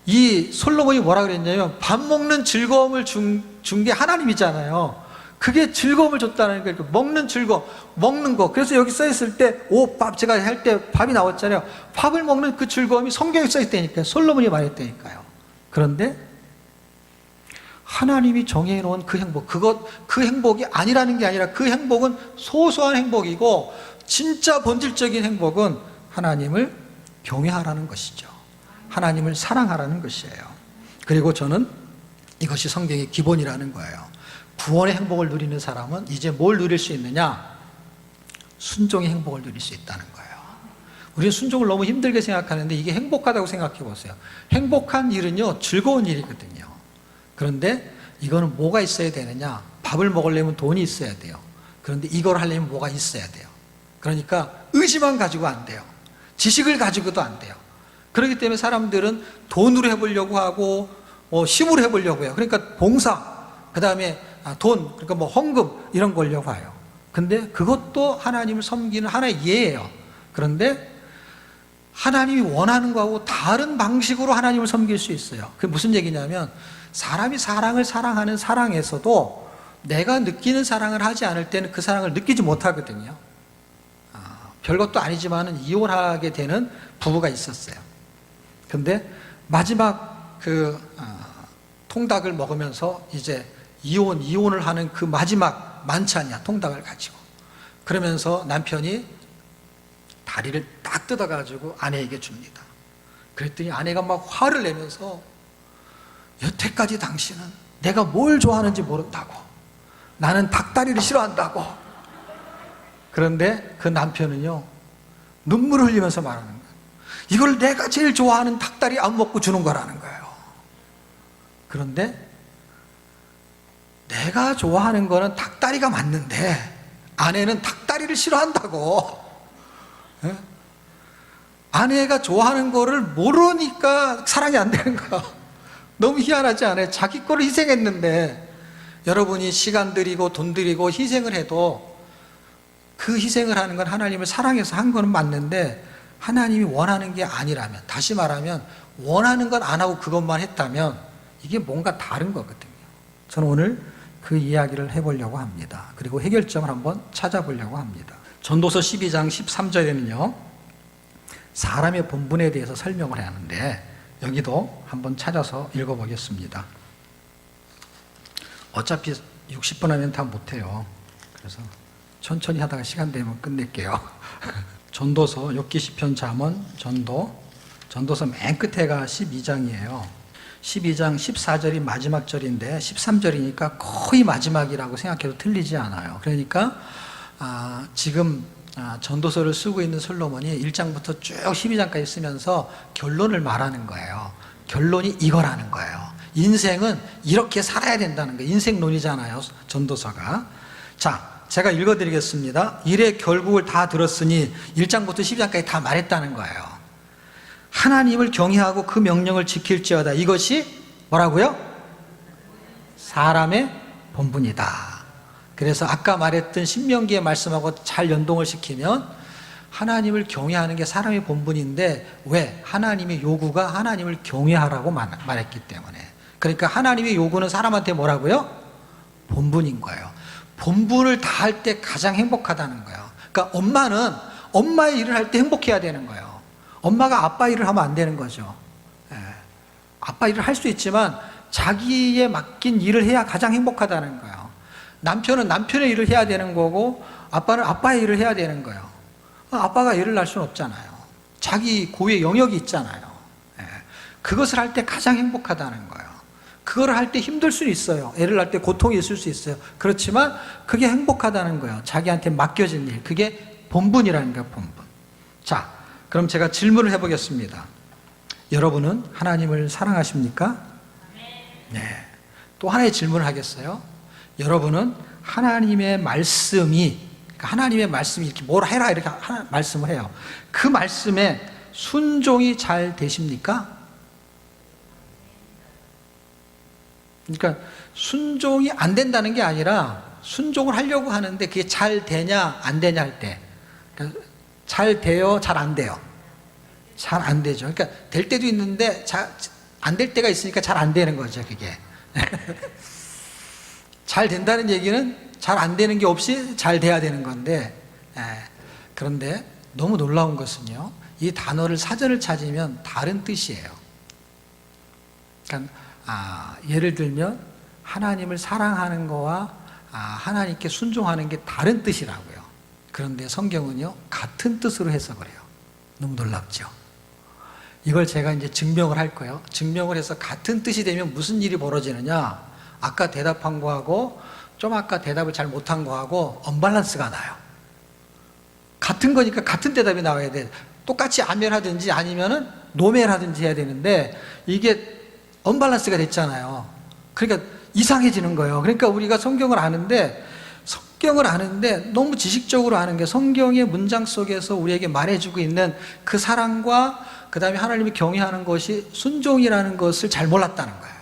이 솔로몬이 뭐라 그랬냐면, 밥 먹는 즐거움을 준 게 하나님이잖아요. 그게 즐거움을 줬다는 거예요. 먹는 즐거움, 먹는 거. 그래서 여기 써 있을 때, 밥, 제가 할 때 밥이 나왔잖아요. 밥을 먹는 그 즐거움이 성경에 써 있다니까요. 솔로몬이 말했다니까요. 그런데 하나님이 정해놓은 그 행복, 그 행복이 아니라는 게 아니라, 그 행복은 소소한 행복이고, 진짜 본질적인 행복은 하나님을 경외하라는 것이죠. 하나님을 사랑하라는 것이에요. 그리고 저는 이것이 성경의 기본이라는 거예요. 구원의 행복을 누리는 사람은 이제 뭘 누릴 수 있느냐? 순종의 행복을 누릴 수 있다는 거예요. 우리는 순종을 너무 힘들게 생각하는데 이게 행복하다고 생각해 보세요. 행복한 일은요, 즐거운 일이거든요. 그런데 이거는 뭐가 있어야 되느냐? 밥을 먹으려면 돈이 있어야 돼요. 그런데 이걸 하려면 뭐가 있어야 돼요. 그러니까 의지만 가지고 안 돼요. 지식을 가지고도 안 돼요. 그렇기 때문에 사람들은 돈으로 해보려고 하고, 힘으로 해보려고 해요. 그러니까 봉사, 그 다음에 돈, 그러니까 헌금, 이런 걸려고 해요. 근데 그것도 하나님을 섬기는 하나의 예예요. 그런데 하나님이 원하는 거하고 다른 방식으로 하나님을 섬길 수 있어요. 그게 무슨 얘기냐면, 사람이 사랑을 사랑하는 사랑에서도 내가 느끼는 사랑을 하지 않을 때는 그 사랑을 느끼지 못하거든요. 별것도 아니지만은 이혼하게 되는 부부가 있었어요. 근데 마지막 통닭을 먹으면서 이제 이혼을 하는 그 마지막 만찬이야, 통닭을 가지고. 그러면서 남편이 다리를 딱 뜯어가지고 아내에게 줍니다. 그랬더니 아내가 막 화를 내면서, 여태까지 당신은 내가 뭘 좋아하는지 모른다고, 나는 닭다리를 싫어한다고. 그런데 그 남편은요, 눈물을 흘리면서 말하는 거예요. 이걸 내가 제일 좋아하는 닭다리 안 먹고 주는 거라는 거예요. 그런데 내가 좋아하는 거는 닭다리가 맞는데 아내는 닭다리를 싫어한다고. 예? 아내가 좋아하는 거를 모르니까 사랑이 안 되는 거야. 너무 희한하지 않아요? 자기 거를 희생했는데, 여러분이 시간 들이고 돈 들이고 희생을 해도 그 희생을 하는 건 하나님을 사랑해서 한 거는 맞는데, 하나님이 원하는 게 아니라면, 다시 말하면 원하는 건 안 하고 그것만 했다면 이게 뭔가 다른 거거든요. 저는 오늘 그 이야기를 해보려고 합니다. 그리고 해결점을 한번 찾아보려고 합니다. 전도서 12장 13절에는요, 사람의 본분에 대해서 설명을 하는데, 여기도 한번 찾아서 읽어보겠습니다. 어차피 60분 하면 다 못해요. 그래서 천천히 하다가 시간 되면 끝낼게요. 전도서, 욥기, 시편, 잠언, 전도서 맨 끝에가 12장이에요. 12장 14절이 마지막 절인데 13절이니까 거의 마지막이라고 생각해도 틀리지 않아요. 그러니까 지금 전도서를 쓰고 있는 솔로몬이 1장부터 쭉 12장까지 쓰면서 결론을 말하는 거예요. 결론이 이거라는 거예요. 인생은 이렇게 살아야 된다는 거예요. 인생론이잖아요, 전도서가. 자, 제가 읽어드리겠습니다. 일의 결국을 다 들었으니 1장부터 12장까지 다 말했다는 거예요. 하나님을 경외하고 그 명령을 지킬지어다. 이것이 뭐라고요? 사람의 본분이다. 그래서 아까 말했던 신명기의 말씀하고 잘 연동을 시키면 하나님을 경외하는 게 사람의 본분인데, 왜? 하나님의 요구가 하나님을 경외하라고 말했기 때문에. 그러니까 하나님의 요구는 사람한테 뭐라고요? 본분인 거예요. 본분을 다 할 때 가장 행복하다는 거예요. 그러니까 엄마는 엄마의 일을 할 때 행복해야 되는 거예요. 엄마가 아빠 일을 하면 안 되는 거죠. 아빠 일을 할 수 있지만 자기에 맡긴 일을 해야 가장 행복하다는 거예요. 남편은 남편의 일을 해야 되는 거고 아빠는 아빠의 일을 해야 되는 거예요. 아빠가 애를 낳을 수는 없잖아요. 자기 고유의 영역이 있잖아요. 그것을 할 때 가장 행복하다는 거예요. 그거를 할 때 힘들 수는 있어요. 애를 낳을 때 고통이 있을 수 있어요. 그렇지만 그게 행복하다는 거예요. 자기한테 맡겨진 일. 그게 본분이라는 거예요, 본분. 자, 그럼 제가 질문을 해보겠습니다. 여러분은 하나님을 사랑하십니까? 네. 또 하나의 질문을 하겠어요. 여러분은 하나님의 말씀이, 그러니까 하나님의 말씀이 이렇게 뭘 해라 이렇게 말씀을 해요. 그 말씀에 순종이 잘 되십니까? 그러니까 순종이 안 된다는 게 아니라 순종을 하려고 하는데 그게 잘 되냐 안 되냐 할 때, 그러니까 잘 돼요, 잘 안 돼요? 잘 안 되죠. 그러니까 될 때도 있는데 안 될 때가 있으니까 잘 안 되는 거죠, 그게. 잘 된다는 얘기는 잘 안 되는 게 없이 잘 돼야 되는 건데, 그런데 너무 놀라운 것은요, 이 단어를 사전을 찾으면 다른 뜻이에요. 그러니까 예를 들면 하나님을 사랑하는 거와 하나님께 순종하는 게 다른 뜻이라고요. 그런데 성경은요, 같은 뜻으로 해석을 해요. 너무 놀랍죠? 이걸 제가 이제 증명을 할 거예요. 증명을 해서 같은 뜻이 되면 무슨 일이 벌어지느냐? 아까 대답한 거하고 좀 아까 대답을 잘 못한 거하고 언밸런스가 나요. 같은 거니까 같은 대답이 나와야 돼. 똑같이 아멘하든지 아니면은 노멘하든지 해야 되는데 이게 언밸런스가 됐잖아요. 그러니까 이상해지는 거예요. 그러니까 우리가 성경을 아는데 너무 지식적으로 아는 게 성경의 문장 속에서 우리에게 말해주고 있는 그 사랑과 그 다음에 하나님을 경외하는 것이 순종이라는 것을 잘 몰랐다는 거예요.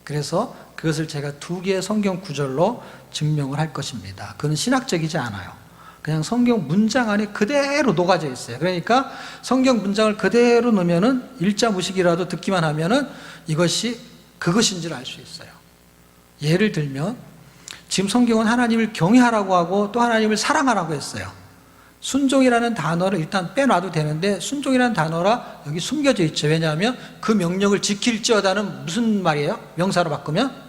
그래서 그것을 제가 2개의 성경 구절로 증명을 할 것입니다. 그건 신학적이지 않아요. 그냥 성경 문장 안에 그대로 녹아져 있어요. 그러니까 성경 문장을 그대로 넣으면은 일자무식이라도 듣기만 하면은 이것이 그것인 줄 알 수 있어요. 예를 들면 지금 성경은 하나님을 경외하라고 하고 또 하나님을 사랑하라고 했어요. 순종이라는 단어를 일단 빼놔도 되는데 순종이라는 단어가 여기 숨겨져 있죠. 왜냐하면 그 명령을 지킬지어다는 무슨 말이에요? 명사로 바꾸면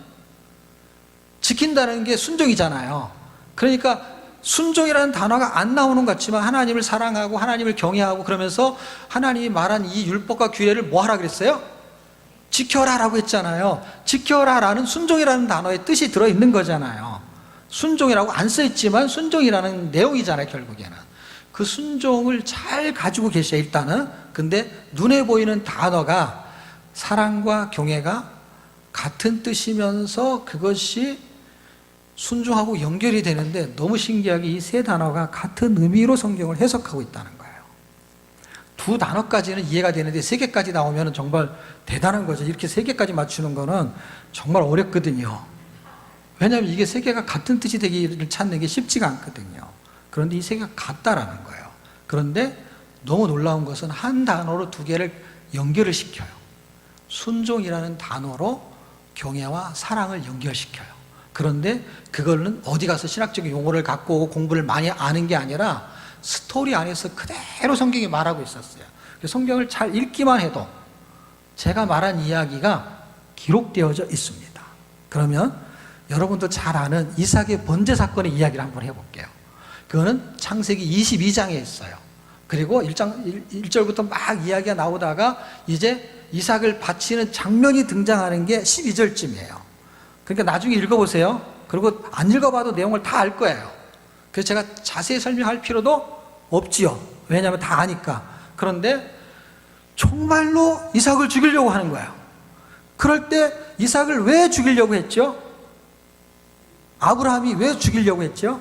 지킨다는 게 순종이잖아요. 그러니까 순종이라는 단어가 안 나오는 것 같지만 하나님을 사랑하고 하나님을 경외하고 그러면서 하나님이 말한 이 율법과 규례를 뭐 하라 그랬어요? 지켜라라고 했잖아요. 지켜라라는 순종이라는 단어의 뜻이 들어있는 거잖아요. 순종이라고 안 써있지만 순종이라는 내용이잖아요, 결국에는. 그 순종을 잘 가지고 계셔요, 일단은. 근데 눈에 보이는 단어가 사랑과 경외가 같은 뜻이면서 그것이 순종하고 연결이 되는데 너무 신기하게 이 3 단어가 같은 의미로 성경을 해석하고 있다는 거예요. 2 단어까지는 이해가 되는데 3개까지 나오면 정말 대단한 거죠. 이렇게 3개까지 맞추는 거는 정말 어렵거든요. 왜냐하면 이게 3개가 같은 뜻이 되기를 찾는 게 쉽지가 않거든요. 그런데 이 3개가 같다라는 거예요. 그런데 너무 놀라운 것은 한 단어로 2개를 연결을 시켜요. 순종이라는 단어로 경외와 사랑을 연결시켜요. 그런데 그거는 어디 가서 신학적인 용어를 갖고 오고 공부를 많이 아는 게 아니라 스토리 안에서 그대로 성경이 말하고 있었어요. 성경을 잘 읽기만 해도 제가 말한 이야기가 기록되어져 있습니다. 그러면 여러분도 잘 아는 이삭의 번제 사건의 이야기를 한번 해볼게요. 그거는 창세기 22장에 있어요. 그리고 1절부터 막 이야기가 나오다가 이제 이삭을 바치는 장면이 등장하는 게 12절쯤이에요. 그러니까 나중에 읽어보세요. 그리고 안 읽어봐도 내용을 다 알 거예요. 그래서 제가 자세히 설명할 필요도 없지요. 왜냐하면 다 아니까. 그런데 정말로 이삭을 죽이려고 하는 거예요. 그럴 때 이삭을 왜 죽이려고 했죠? 아브라함이 왜 죽이려고 했죠?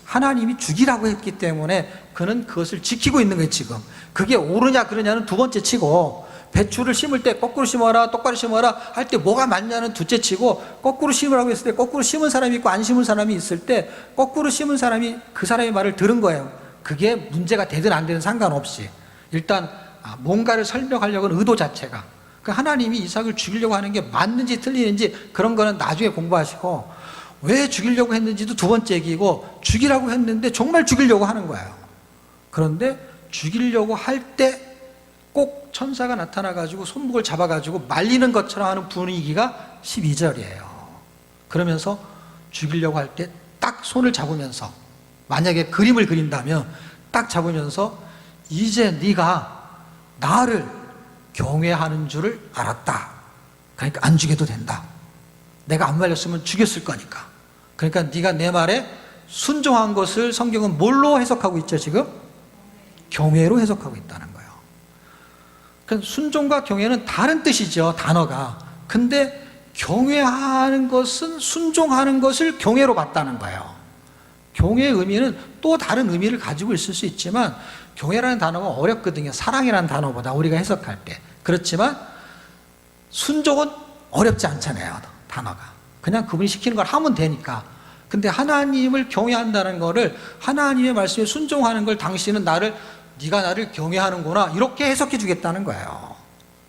하나님이 죽이라고 했기 때문에 그는 그것을 지키고 있는 거예요. 지금 그게 옳으냐 그러냐는 두 번째 치고, 배추를 심을 때 거꾸로 심어라 똑바로 심어라 할 때 뭐가 맞냐는 둘째 치고, 거꾸로 심으라고 했을 때 거꾸로 심은 사람이 있고 안 심은 사람이 있을 때 거꾸로 심은 사람이 그 사람의 말을 들은 거예요. 그게 문제가 되든 안 되든 상관없이 일단 뭔가를 설명하려고 하는 의도 자체가, 그 하나님이 이삭을 죽이려고 하는 게 맞는지 틀리는지 그런 거는 나중에 공부하시고, 왜 죽이려고 했는지도 두 번째 얘기고, 죽이라고 했는데 정말 죽이려고 하는 거예요. 그런데 죽이려고 할 때 꼭 천사가 나타나가지고 손목을 잡아가지고 말리는 것처럼 하는 분위기가 12절이에요. 그러면서 죽이려고 할 때 딱 손을 잡으면서, 만약에 그림을 그린다면 딱 잡으면서 이제 네가 나를 경외하는 줄을 알았다. 그러니까 안 죽여도 된다. 내가 안 말렸으면 죽였을 거니까. 그러니까 네가 내 말에 순종한 것을 성경은 뭘로 해석하고 있죠? 지금 경외로 해석하고 있다는 거예요. 그러니까 순종과 경외는 다른 뜻이죠, 단어가. 근데 경외하는 것은 순종하는 것을 경외로 봤다는 거예요. 경외의 의미는 또 다른 의미를 가지고 있을 수 있지만, 경외라는 단어가 어렵거든요. 사랑이라는 단어보다 우리가 해석할 때. 그렇지만 순종은 어렵지 않잖아요, 단어가. 그냥 그분이 시키는 걸 하면 되니까. 근데 하나님을 경외한다는 거를, 하나님의 말씀에 순종하는 걸 당신은 네가 나를 경외하는구나, 이렇게 해석해 주겠다는 거예요.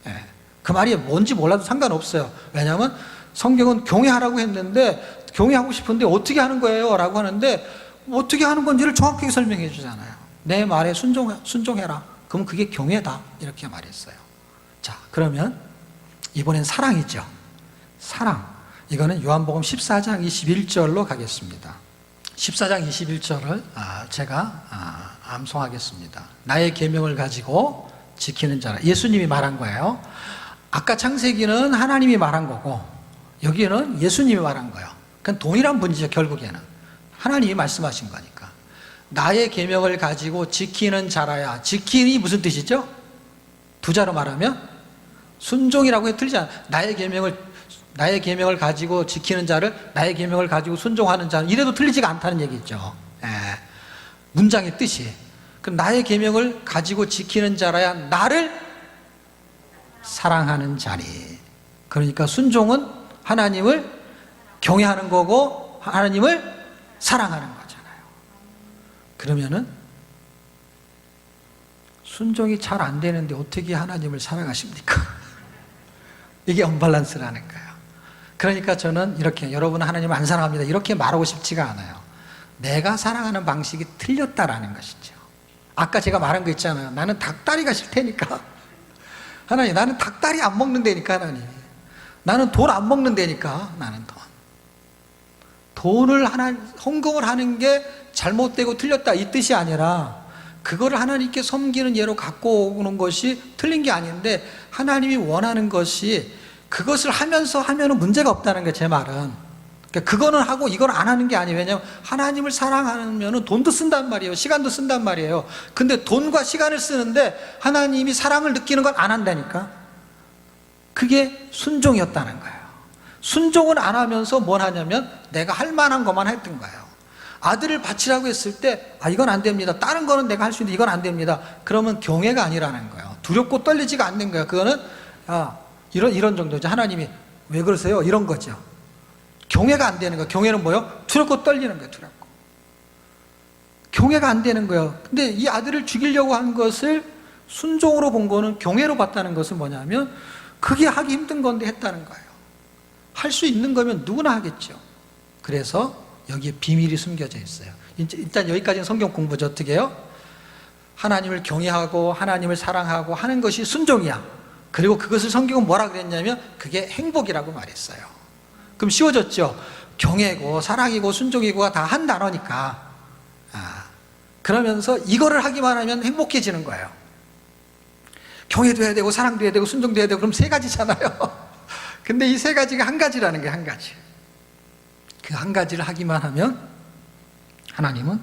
예. 그 말이 뭔지 몰라도 상관없어요. 왜냐하면 성경은 경외하라고 했는데, 경외하고 싶은데 어떻게 하는 거예요? 라고 하는데 어떻게 하는 건지를 정확하게 설명해 주잖아요. 내 말에 순종해라. 그러면 그게 경외다, 이렇게 말했어요. 자, 그러면 이번엔 사랑이죠. 사랑. 이거는 요한복음 14장 21절로 가겠습니다. 14장 21절을 제가 암송하겠습니다. 나의 계명을 가지고 지키는 자라. 예수님이 말한 거예요. 아까 창세기는 하나님이 말한 거고, 여기는 예수님이 말한 거예요. 그건 동일한 분이죠. 결국에는 하나님이 말씀하신 거니까. 나의 계명을 가지고 지키는 자라야. 지키니 무슨 뜻이죠? 두 자로 말하면 순종이라고 해. 틀리지 않아. 나의 계명을 가지고 지키는 자를, 나의 계명을 가지고 순종하는 자는, 이래도 틀리지가 않다는 얘기죠. 예. 문장의 뜻이. 그럼 나의 계명을 가지고 지키는 자라야 나를 사랑하는 자니. 그러니까 순종은 하나님을 경외하는 거고 하나님을 사랑하는 거잖아요. 그러면은 순종이 잘 안 되는데 어떻게 하나님을 사랑하십니까? 이게 언밸런스라는 거예요. 그러니까 저는 이렇게, 여러분은 하나님을 안 사랑합니다, 이렇게 말하고 싶지가 않아요. 내가 사랑하는 방식이 틀렸다라는 것이죠. 아까 제가 말한 거 있잖아요. 나는 닭다리가 싫다니까. 하나님, 나는 닭다리 안 먹는다니까. 하나님, 나는 돈 안 먹는다니까. 나는 돈을 헌금을 하는 게 잘못되고 틀렸다, 이 뜻이 아니라, 그거를 하나님께 섬기는 예로 갖고 오는 것이 틀린 게 아닌데, 하나님이 원하는 것이 그것을 하면은 문제가 없다는 게 제 말은. 그러니까 그거는 하고 이걸 안 하는 게 아니에요. 왜냐하면 하나님을 사랑하면 돈도 쓴단 말이에요. 시간도 쓴단 말이에요. 근데 돈과 시간을 쓰는데 하나님이 사랑을 느끼는 건 안 한다니까. 그게 순종이었다는 거예요. 순종은 안 하면서 뭘 하냐면 내가 할 만한 것만 했던 거예요. 아들을 바치라고 했을 때 이건 안 됩니다, 다른 거는 내가 할 수 있는데 이건 안 됩니다, 그러면 경외가 아니라는 거예요. 두렵고 떨리지가 않는 거예요. 그거는 이런 정도죠. 하나님이 왜 그러세요? 이런 거죠. 경외가 안 되는 거예요. 경외는 뭐예요? 두렵고 떨리는 거예요. 두렵고. 경외가 안 되는 거예요. 근데 이 아들을 죽이려고 한 것을 순종으로 본 거는, 경외로 봤다는 것은 뭐냐면 그게 하기 힘든 건데 했다는 거예요. 할 수 있는 거면 누구나 하겠죠. 그래서 여기에 비밀이 숨겨져 있어요. 일단 여기까지는 성경 공부죠. 어떻게 해요? 하나님을 경외하고 하나님을 사랑하고 하는 것이 순종이야. 그리고 그것을 성경은 뭐라 그랬냐면 그게 행복이라고 말했어요. 그럼 쉬워졌죠? 경외고 사랑이고 순종이고가 다 한 단어니까. 그러면서 이거를 하기만 하면 행복해지는 거예요. 경외도 해야 되고 사랑도 해야 되고 순종도 해야 되고 그럼 세 가지잖아요. 근데 이 세 가지가 한 가지라는 거예요. 한 가지. 그 한 가지를 하기만 하면 하나님은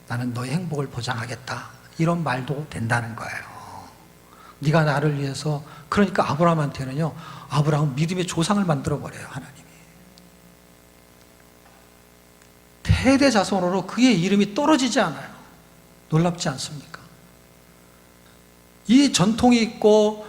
나는 너의 행복을 보장하겠다 이런 말도 된다는 거예요. 네가 나를 위해서. 그러니까 아브라함한테는요, 아브라함은 믿음의 조상을 만들어버려요. 하나님이 대대자손으로 그의 이름이 떨어지지 않아요. 놀랍지 않습니까? 이 전통이 있고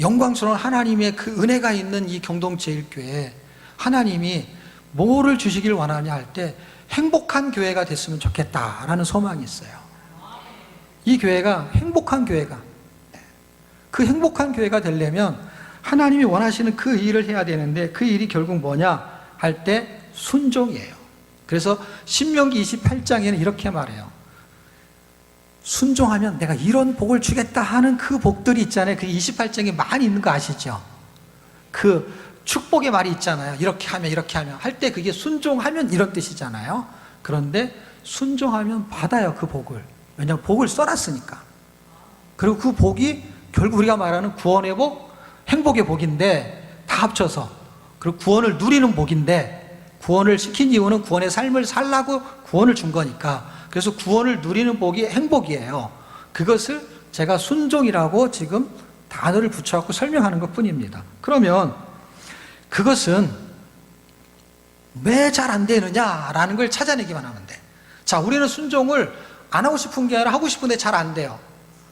영광스러운 하나님의 그 은혜가 있는 이 경동제일교회에 하나님이 뭐를 주시길 원하냐 할 때 행복한 교회가 됐으면 좋겠다라는 소망이 있어요. 이 교회가 행복한 교회가, 그 행복한 교회가 되려면 하나님이 원하시는 그 일을 해야 되는데 그 일이 결국 뭐냐 할 때 순종이에요. 그래서 신명기 28장에는 이렇게 말해요. 순종하면 내가 이런 복을 주겠다 하는 그 복들이 있잖아요. 그 28장에 많이 있는 거 아시죠? 그 축복의 말이 있잖아요. 이렇게 하면 할 때 그게 순종하면 이런 뜻이잖아요. 그런데 순종하면 받아요, 그 복을. 왜냐하면 복을 써놨으니까. 그리고 그 복이 결국 우리가 말하는 구원의 복, 행복의 복인데 다 합쳐서, 그리고 구원을 누리는 복인데, 구원을 시킨 이유는 구원의 삶을 살라고 구원을 준 거니까. 그래서 구원을 누리는 복이 행복이에요. 그것을 제가 순종이라고 지금 단어를 붙여갖고 설명하는 것 뿐입니다. 그러면 그것은 왜 잘 안 되느냐라는 걸 찾아내기만 하면 돼. 자, 우리는 순종을 안 하고 싶은 게 아니라 하고 싶은데 잘 안 돼요.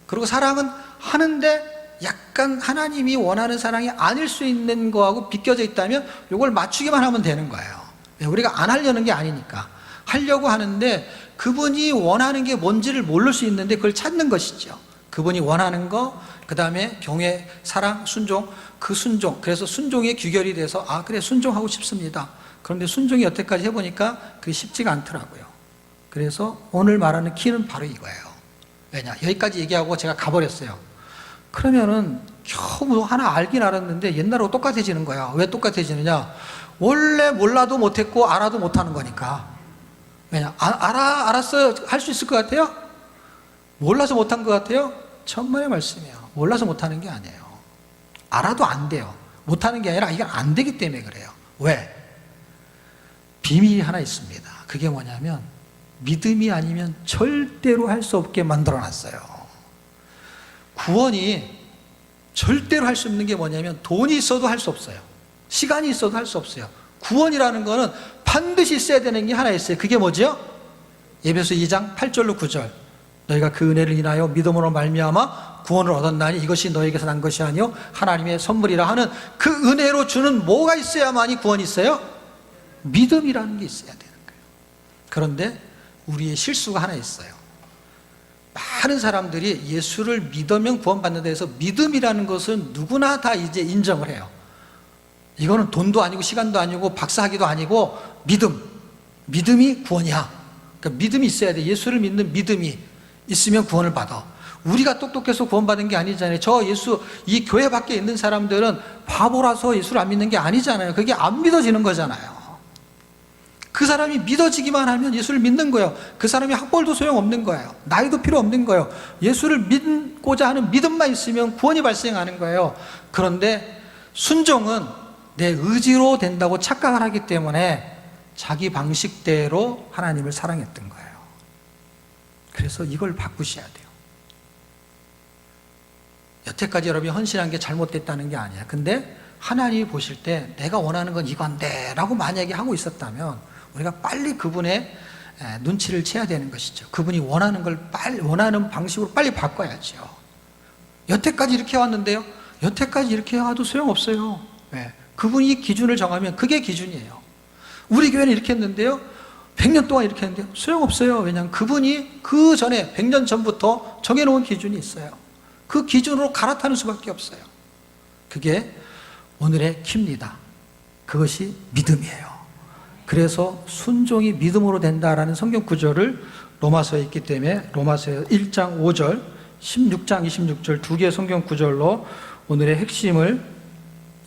그리고 사랑은 하는데 약간 하나님이 원하는 사랑이 아닐 수 있는 거하고 비껴져 있다면 이걸 맞추기만 하면 되는 거예요. 우리가 안 하려는 게 아니니까. 하려고 하는데 그분이 원하는 게 뭔지를 모를 수 있는데 그걸 찾는 것이죠. 그분이 원하는 거, 그 다음에 경외, 사랑, 순종, 그 순종. 그래서 순종의 규결이 돼서 아 그래 순종하고 싶습니다. 그런데 순종이 여태까지 해보니까 그게 쉽지가 않더라고요. 그래서 오늘 말하는 키는 바로 이거예요. 왜냐, 여기까지 얘기하고 제가 가버렸어요. 그러면은 겨우 하나 알긴 알았는데 옛날하고 똑같아지는 거야. 왜 똑같아지느냐, 원래 몰라도 못했고 알아도 못하는 거니까. 왜냐, 알았어요 할 수 있을 것 같아요? 몰라서 못한 것 같아요? 천만의 말씀이에요. 몰라서 못하는 게 아니에요. 알아도 안 돼요. 못하는 게 아니라 이게 안 되기 때문에 그래요. 왜? 비밀이 하나 있습니다. 그게 뭐냐면 믿음이 아니면 절대로 할 수 없게 만들어놨어요. 구원이 절대로 할 수 없는 게 뭐냐면 돈이 있어도 할 수 없어요. 시간이 있어도 할 수 없어요. 구원이라는 거는 반드시 있어야 되는 게 하나 있어요. 그게 뭐죠? 에베소 2장 8절로 9절. 너희가 그 은혜를 인하여 믿음으로 말미암아 구원을 얻었나니 이것이 너에게서 난 것이 아니요 하나님의 선물이라 하는 그 은혜로 주는 뭐가 있어야만이 구원이 있어요? 믿음이라는 게 있어야 되는 거예요. 그런데 우리의 실수가 하나 있어요. 많은 사람들이 예수를 믿으면 구원받는다 해서 믿음이라는 것은 누구나 다 이제 인정을 해요. 이거는 돈도 아니고 시간도 아니고 박사학위도 아니고 믿음이 구원이야. 그러니까 믿음이 있어야 돼. 예수를 믿는 믿음이 있으면 구원을 받아. 우리가 똑똑해서 구원받은 게 아니잖아요. 이 교회 밖에 있는 사람들은 바보라서 예수를 안 믿는 게 아니잖아요. 그게 안 믿어지는 거잖아요. 그 사람이 믿어지기만 하면 예수를 믿는 거예요. 그 사람이 학벌도 소용없는 거예요. 나이도 필요 없는 거예요. 예수를 믿고자 하는 믿음만 있으면 구원이 발생하는 거예요. 그런데 순종은 내 의지로 된다고 착각을 하기 때문에 자기 방식대로 하나님을 사랑했던 거예요. 그래서 이걸 바꾸셔야 돼요. 여태까지 여러분이 헌신한 게 잘못됐다는 게 아니야. 근데 하나님이 보실 때 내가 원하는 건 이건데 라고 만약에 하고 있었다면 우리가 빨리 그분의 눈치를 채야 되는 것이죠. 그분이 원하는 걸 원하는 방식으로 빨리 바꿔야죠. 여태까지 이렇게 해왔는데요, 여태까지 이렇게 해와도 소용없어요. 왜? 그분이 기준을 정하면 그게 기준이에요. 우리 교회는 이렇게 했는데요, 100년 동안 이렇게 했는데요, 소용없어요. 왜냐하면 그분이 그 전에 100년 전부터 정해놓은 기준이 있어요. 그 기준으로 갈아타는 수밖에 없어요. 그게 오늘의 키입니다. 그것이 믿음이에요. 그래서 순종이 믿음으로 된다라는 성경 구절을 로마서에 있기 때문에 로마서 1장 5절, 16장 26절 두 개의 성경 구절로 오늘의 핵심을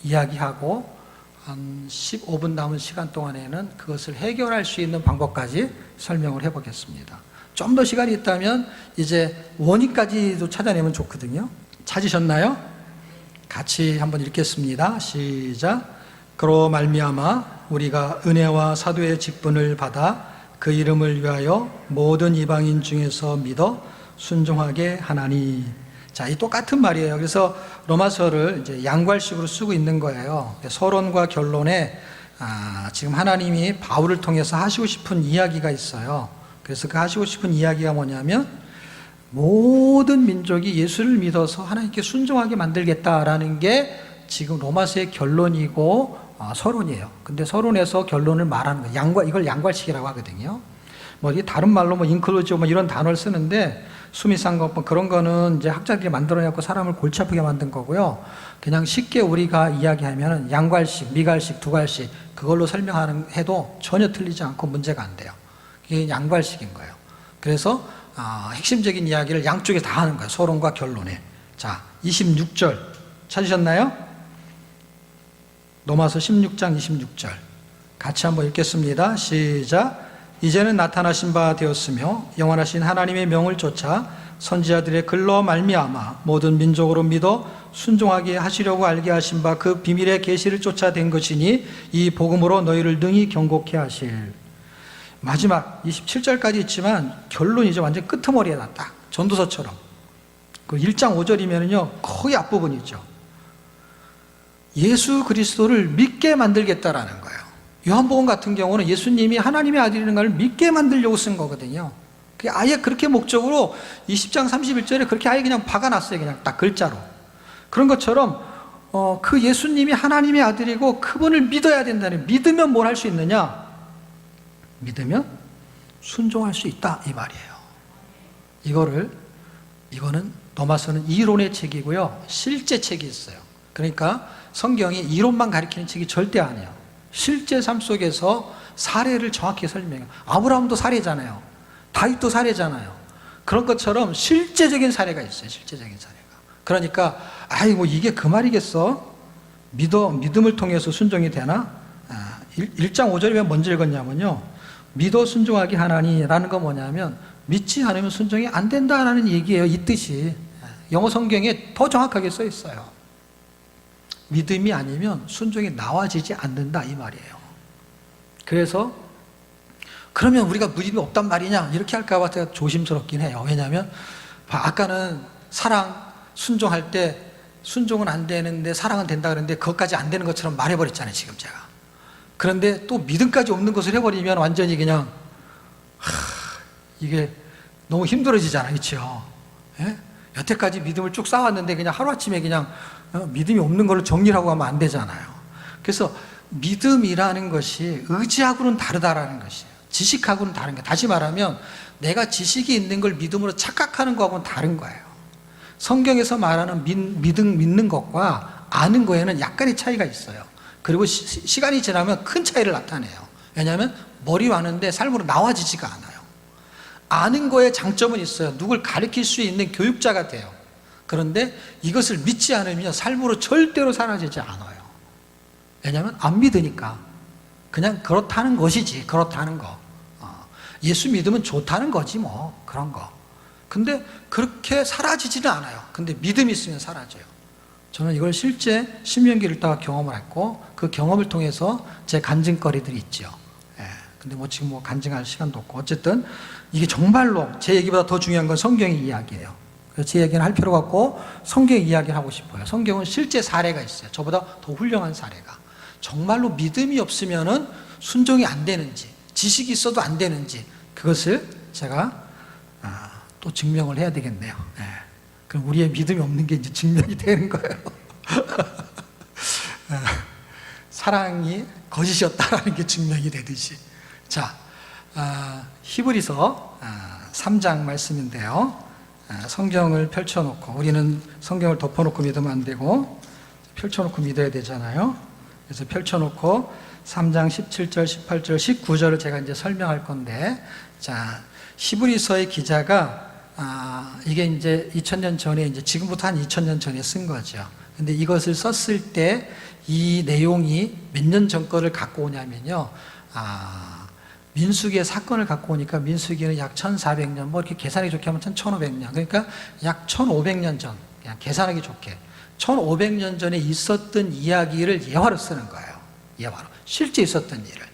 이야기하고 한 15분 남은 시간 동안에는 그것을 해결할 수 있는 방법까지 설명을 해보겠습니다. 좀 더 시간이 있다면 이제 원인까지도 찾아내면 좋거든요. 찾으셨나요? 같이 한번 읽겠습니다. 시작. 그로 말미암아 우리가 은혜와 사도의 직분을 받아 그 이름을 위하여 모든 이방인 중에서 믿어 순종하게 하나니. 자, 이 똑같은 말이에요. 그래서 로마서를 이제 양괄식으로 쓰고 있는 거예요. 서론과 결론에 지금 하나님이 바울을 통해서 하시고 싶은 이야기가 있어요. 그래서 그 하시고 싶은 이야기가 뭐냐면 모든 민족이 예수를 믿어서 하나님께 순종하게 만들겠다라는 게 지금 로마서의 결론이고 서론이에요. 근데 서론에서 결론을 말하는 거예요. 이걸 양괄식이라고 하거든요. 뭐 다른 말로 뭐 인클루지브 뭐 이런 단어를 쓰는데 수미상관법 그런 거는 이제 학자들이 만들어내고 사람을 골치 아프게 만든 거고요. 그냥 쉽게 우리가 이야기하면 양괄식, 미괄식, 두괄식 그걸로 설명하는 해도 전혀 틀리지 않고 문제가 안 돼요. 이게 양괄식인 거예요. 그래서 핵심적인 이야기를 양쪽에 다 하는 거예요. 서론과 결론에. 자, 26절 찾으셨나요? 로마서 16장 26절 같이 한번 읽겠습니다. 시작. 이제는 나타나신 바 되었으며 영원하신 하나님의 명을 쫓아 선지자들의 글로 말미암아 모든 민족으로 믿어 순종하게 하시려고 알게 하신 바 그 비밀의 계시를 쫓아 된 것이니 이 복음으로 너희를 능히 경고케 하실. 마지막 27절까지 있지만 결론이죠. 완전 끄트머리에다 딱 전도서처럼. 그 1장 5절이면요 거의 앞부분이죠. 예수 그리스도를 믿게 만들겠다라는 거예요. 요한복음 같은 경우는 예수님이 하나님의 아들이라는 걸 믿게 만들려고 쓴 거거든요. 아예 그렇게 목적으로 20장 31절에 그렇게 아예 그냥 박아놨어요. 그냥 딱 글자로. 그런 것처럼 그 예수님이 하나님의 아들이고 그분을 믿어야 된다는, 믿으면 뭘 할 수 있느냐? 믿으면 순종할 수 있다 이 말이에요. 이거는 로마서는 이론의 책이고요, 실제 책이 있어요. 그러니까 성경이 이론만 가리키는 책이 절대 아니에요. 실제 삶 속에서 사례를 정확히 설명해요. 아브라함도 사례잖아요. 다윗도 사례잖아요. 그런 것처럼 실제적인 사례가 있어요. 실제적인 사례가. 그러니까 아이고 이게 그 말이겠어? 믿음을 통해서 순종이 되나? 1장 5절이 왜 먼저 읽었냐면요, 믿어 순종하게 하나니라는 건 뭐냐면 믿지 않으면 순종이 안 된다라는 얘기예요. 이 뜻이 영어 성경에 더 정확하게 써 있어요. 믿음이 아니면 순종이 나와지지 않는다 이 말이에요. 그래서 그러면 우리가 믿음이 없단 말이냐 이렇게 할까 봐 제가 조심스럽긴 해요. 왜냐하면 아까는 사랑 순종할 때 순종은 안 되는데 사랑은 된다 그랬는데 그것까지 안 되는 것처럼 말해버렸잖아요 지금 제가. 그런데 또 믿음까지 없는 것을 해버리면 완전히 그냥 이게 너무 힘들어지잖아요. 그렇죠? 예? 여태까지 믿음을 쭉 쌓았는데 그냥 하루아침에 그냥 믿음이 없는 걸로 정리하고 하면 안 되잖아요. 그래서 믿음이라는 것이 의지하고는 다르다라는 것이에요. 지식하고는 다른 거예요. 다시 말하면 내가 지식이 있는 걸 믿음으로 착각하는 거하고는 다른 거예요. 성경에서 말하는 믿는 것과 아는 거에는 약간의 차이가 있어요. 그리고 시간이 지나면 큰 차이를 나타내요. 왜냐하면 머리로 아는데 삶으로 나와지지가 않아요. 아는 거에 장점은 있어요. 누굴 가르칠 수 있는 교육자가 돼요. 그런데 이것을 믿지 않으면 삶으로 절대로 사라지지 않아요. 왜냐하면 안 믿으니까. 그냥 그렇다는 것이지. 그렇다는 거. 예수 믿으면 좋다는 거지 뭐. 그런 거. 근데 그렇게 사라지지는 않아요. 근데 믿음이 있으면 사라져요. 저는 이걸 실제 신명기를 읽다가 경험을 했고 그 경험을 통해서 제 간증거리들이 있죠. 근데 뭐 지금 뭐 간증할 시간도 없고 어쨌든 이게 정말로 제 얘기보다 더 중요한 건 성경의 이야기예요. 그래서 제 얘기는 할 필요가 없고 성경의 이야기를 하고 싶어요. 성경은 실제 사례가 있어요. 저보다 더 훌륭한 사례가. 정말로 믿음이 없으면은 순종이 안 되는지, 지식이 있어도 안 되는지 그것을 제가 또 증명을 해야 되겠네요. 그럼 우리의 믿음이 없는 게 이제 증명이 되는 거예요. 사랑이 거짓이었다라는 게 증명이 되듯이. 자, 히브리서 3장 말씀인데요. 성경을 펼쳐놓고, 우리는 성경을 덮어놓고 믿으면 안 되고 펼쳐놓고 믿어야 되잖아요. 그래서 펼쳐놓고 3장 17절, 18절, 19절을 제가 이제 설명할 건데, 자, 히브리서의 기자가 이게 이제 2000년 전에, 이제 지금부터 한 2000년 전에 쓴 거죠. 근데 이것을 썼을 때 이 내용이 몇 년 전 거를 갖고 오냐면요, 민수기의 사건을 갖고 오니까 민수기는 약 1400년, 뭐 이렇게 계산하기 좋게 하면 1500년, 그러니까 약 1500년 전, 그냥 계산하기 좋게 1500년 전에 있었던 이야기를 예화로 쓰는 거예요. 예화로, 실제 있었던 일을.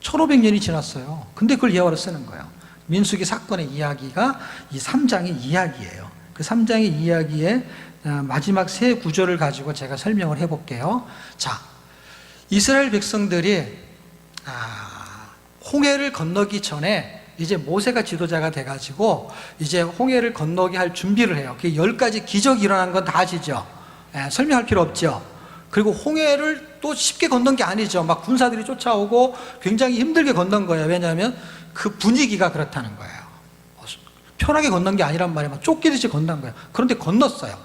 1500년이 지났어요. 근데 그걸 예화로 쓰는 거예요. 민수기 사건의 이야기가 이 3장의 이야기예요. 그 3장의 이야기의 마지막 세 구절을 가지고 제가 설명을 해볼게요. 자, 이스라엘 백성들이 홍해를 건너기 전에 이제 모세가 지도자가 돼가지고 이제 홍해를 건너게 할 준비를 해요. 그 10가지 기적이 일어난 건 다 아시죠? 설명할 필요 없죠. 그리고 홍해를 또 쉽게 건넌 게 아니죠. 막 군사들이 쫓아오고 굉장히 힘들게 건넌 거예요. 왜냐하면 그 분위기가 그렇다는 거예요. 편하게 건넌 게 아니란 말이에요. 막 쫓기듯이 건넌 거예요. 그런데 건넜어요.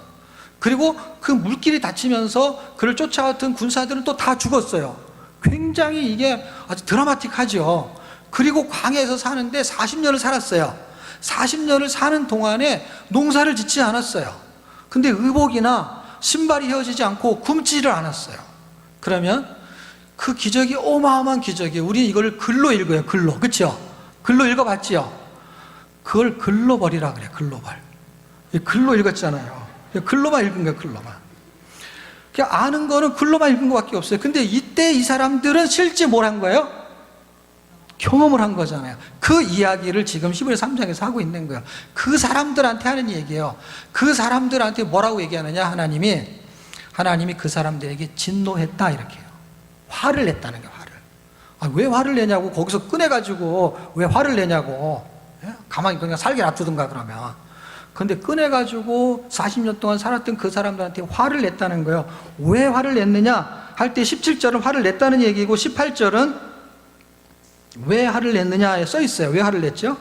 그리고 그 물길이 닫히면서 그를 쫓아왔던 군사들은 또 다 죽었어요. 굉장히 이게 아주 드라마틱하죠. 그리고 광야에서 사는데 40년을 살았어요. 40년을 사는 동안에 농사를 짓지 않았어요. 근데 의복이나 신발이 헤어지지 않고 굶지를 않았어요. 그러면 그 기적이 어마어마한 기적이에요. 우리 이걸 글로 읽어요. 글로. 그렇죠? 글로 읽어봤지요? 그걸 글로 버리라 그래요. 글로벌. 글로 읽었잖아요. 글로만 읽은 거예요. 글로만. 그냥 아는 거는 글로만 읽은 것밖에 없어요. 근데 이때 이 사람들은 실제 뭘 한 거예요? 경험을 한 거잖아요. 그 이야기를 지금 히브리 3장에서 하고 있는 거예요. 그 사람들한테 하는 얘기예요. 그 사람들한테 뭐라고 얘기하느냐? 하나님이 그 사람들에게 진노했다 이렇게 해요. 화를 냈다는 거예요. 화를. 왜 화를 내냐고 거기서 꺼내가지고 왜 화를 내냐고. 가만히 그냥 살게 놔두든가 그러면. 근데 꺼내가지고 40년 동안 살았던 그 사람들한테 화를 냈다는 거예요. 왜 화를 냈느냐 할 때 17절은 화를 냈다는 얘기고 18절은 왜 화를 냈느냐에 써 있어요. 왜 화를 냈죠?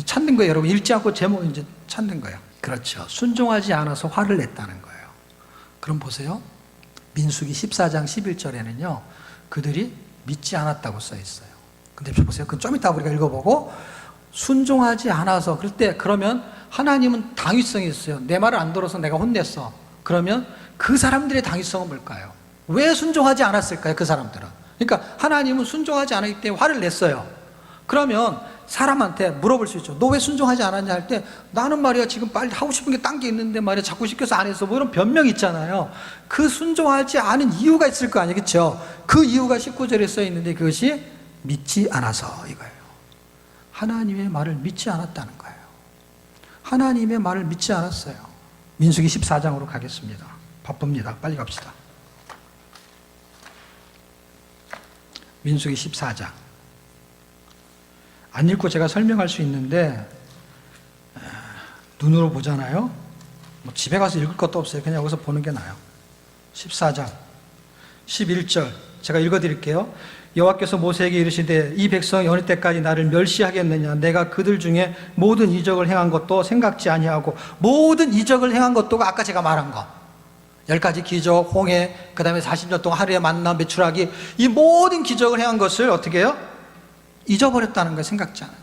찾는 거예요. 여러분 읽지 않고 제목 이제 찾는 거예요. 그렇죠. 순종하지 않아서 화를 냈다는 거예요. 그럼 보세요. 민수기 14장 11절에는요 그들이 믿지 않았다고 써 있어요. 근데 보세요. 그건 좀 이따 우리가 읽어보고 순종하지 않아서 그러면 하나님은 당위성이 있어요. 내 말을 안 들어서 내가 혼냈어. 그러면 그 사람들의 당위성은 뭘까요? 왜 순종하지 않았을까요? 그 사람들은. 그러니까 하나님은 순종하지 않았기 때문에 화를 냈어요. 그러면 사람한테 물어볼 수 있죠. 너 왜 순종하지 않았냐 할 때 나는 말이야 지금 빨리 하고 싶은 게 딴 게 있는데 말이야 자꾸 시켜서 안 해서 뭐 이런 변명이 있잖아요. 그 순종하지 않은 이유가 있을 거 아니겠죠. 그 이유가 19절에 써 있는데 그것이 믿지 않아서 이거예요. 하나님의 말을 믿지 않았다는 거예요. 하나님의 말을 믿지 않았어요. 민수기 14장으로 가겠습니다. 바쁩니다. 빨리 갑시다. 민수기 14장. 안 읽고 제가 설명할 수 있는데 눈으로 보잖아요. 뭐 집에 가서 읽을 것도 없어요. 그냥 여기서 보는 게 나아요. 14장 11절 제가 읽어드릴게요. 여호와께서 모세에게 이르시되 이 백성이 어느 때까지 나를 멸시하겠느냐. 내가 그들 중에 모든 이적을 행한 것도 생각지 아니하고 모든 이적을 행한 것도가 아까 제가 말한 거 10가지 기적, 홍해, 그 다음에 40년 동안 하루에 만나 매출하기 이 모든 기적을 행한 것을 어떻게 해요? 잊어버렸다는 거예요. 생각지 않아요.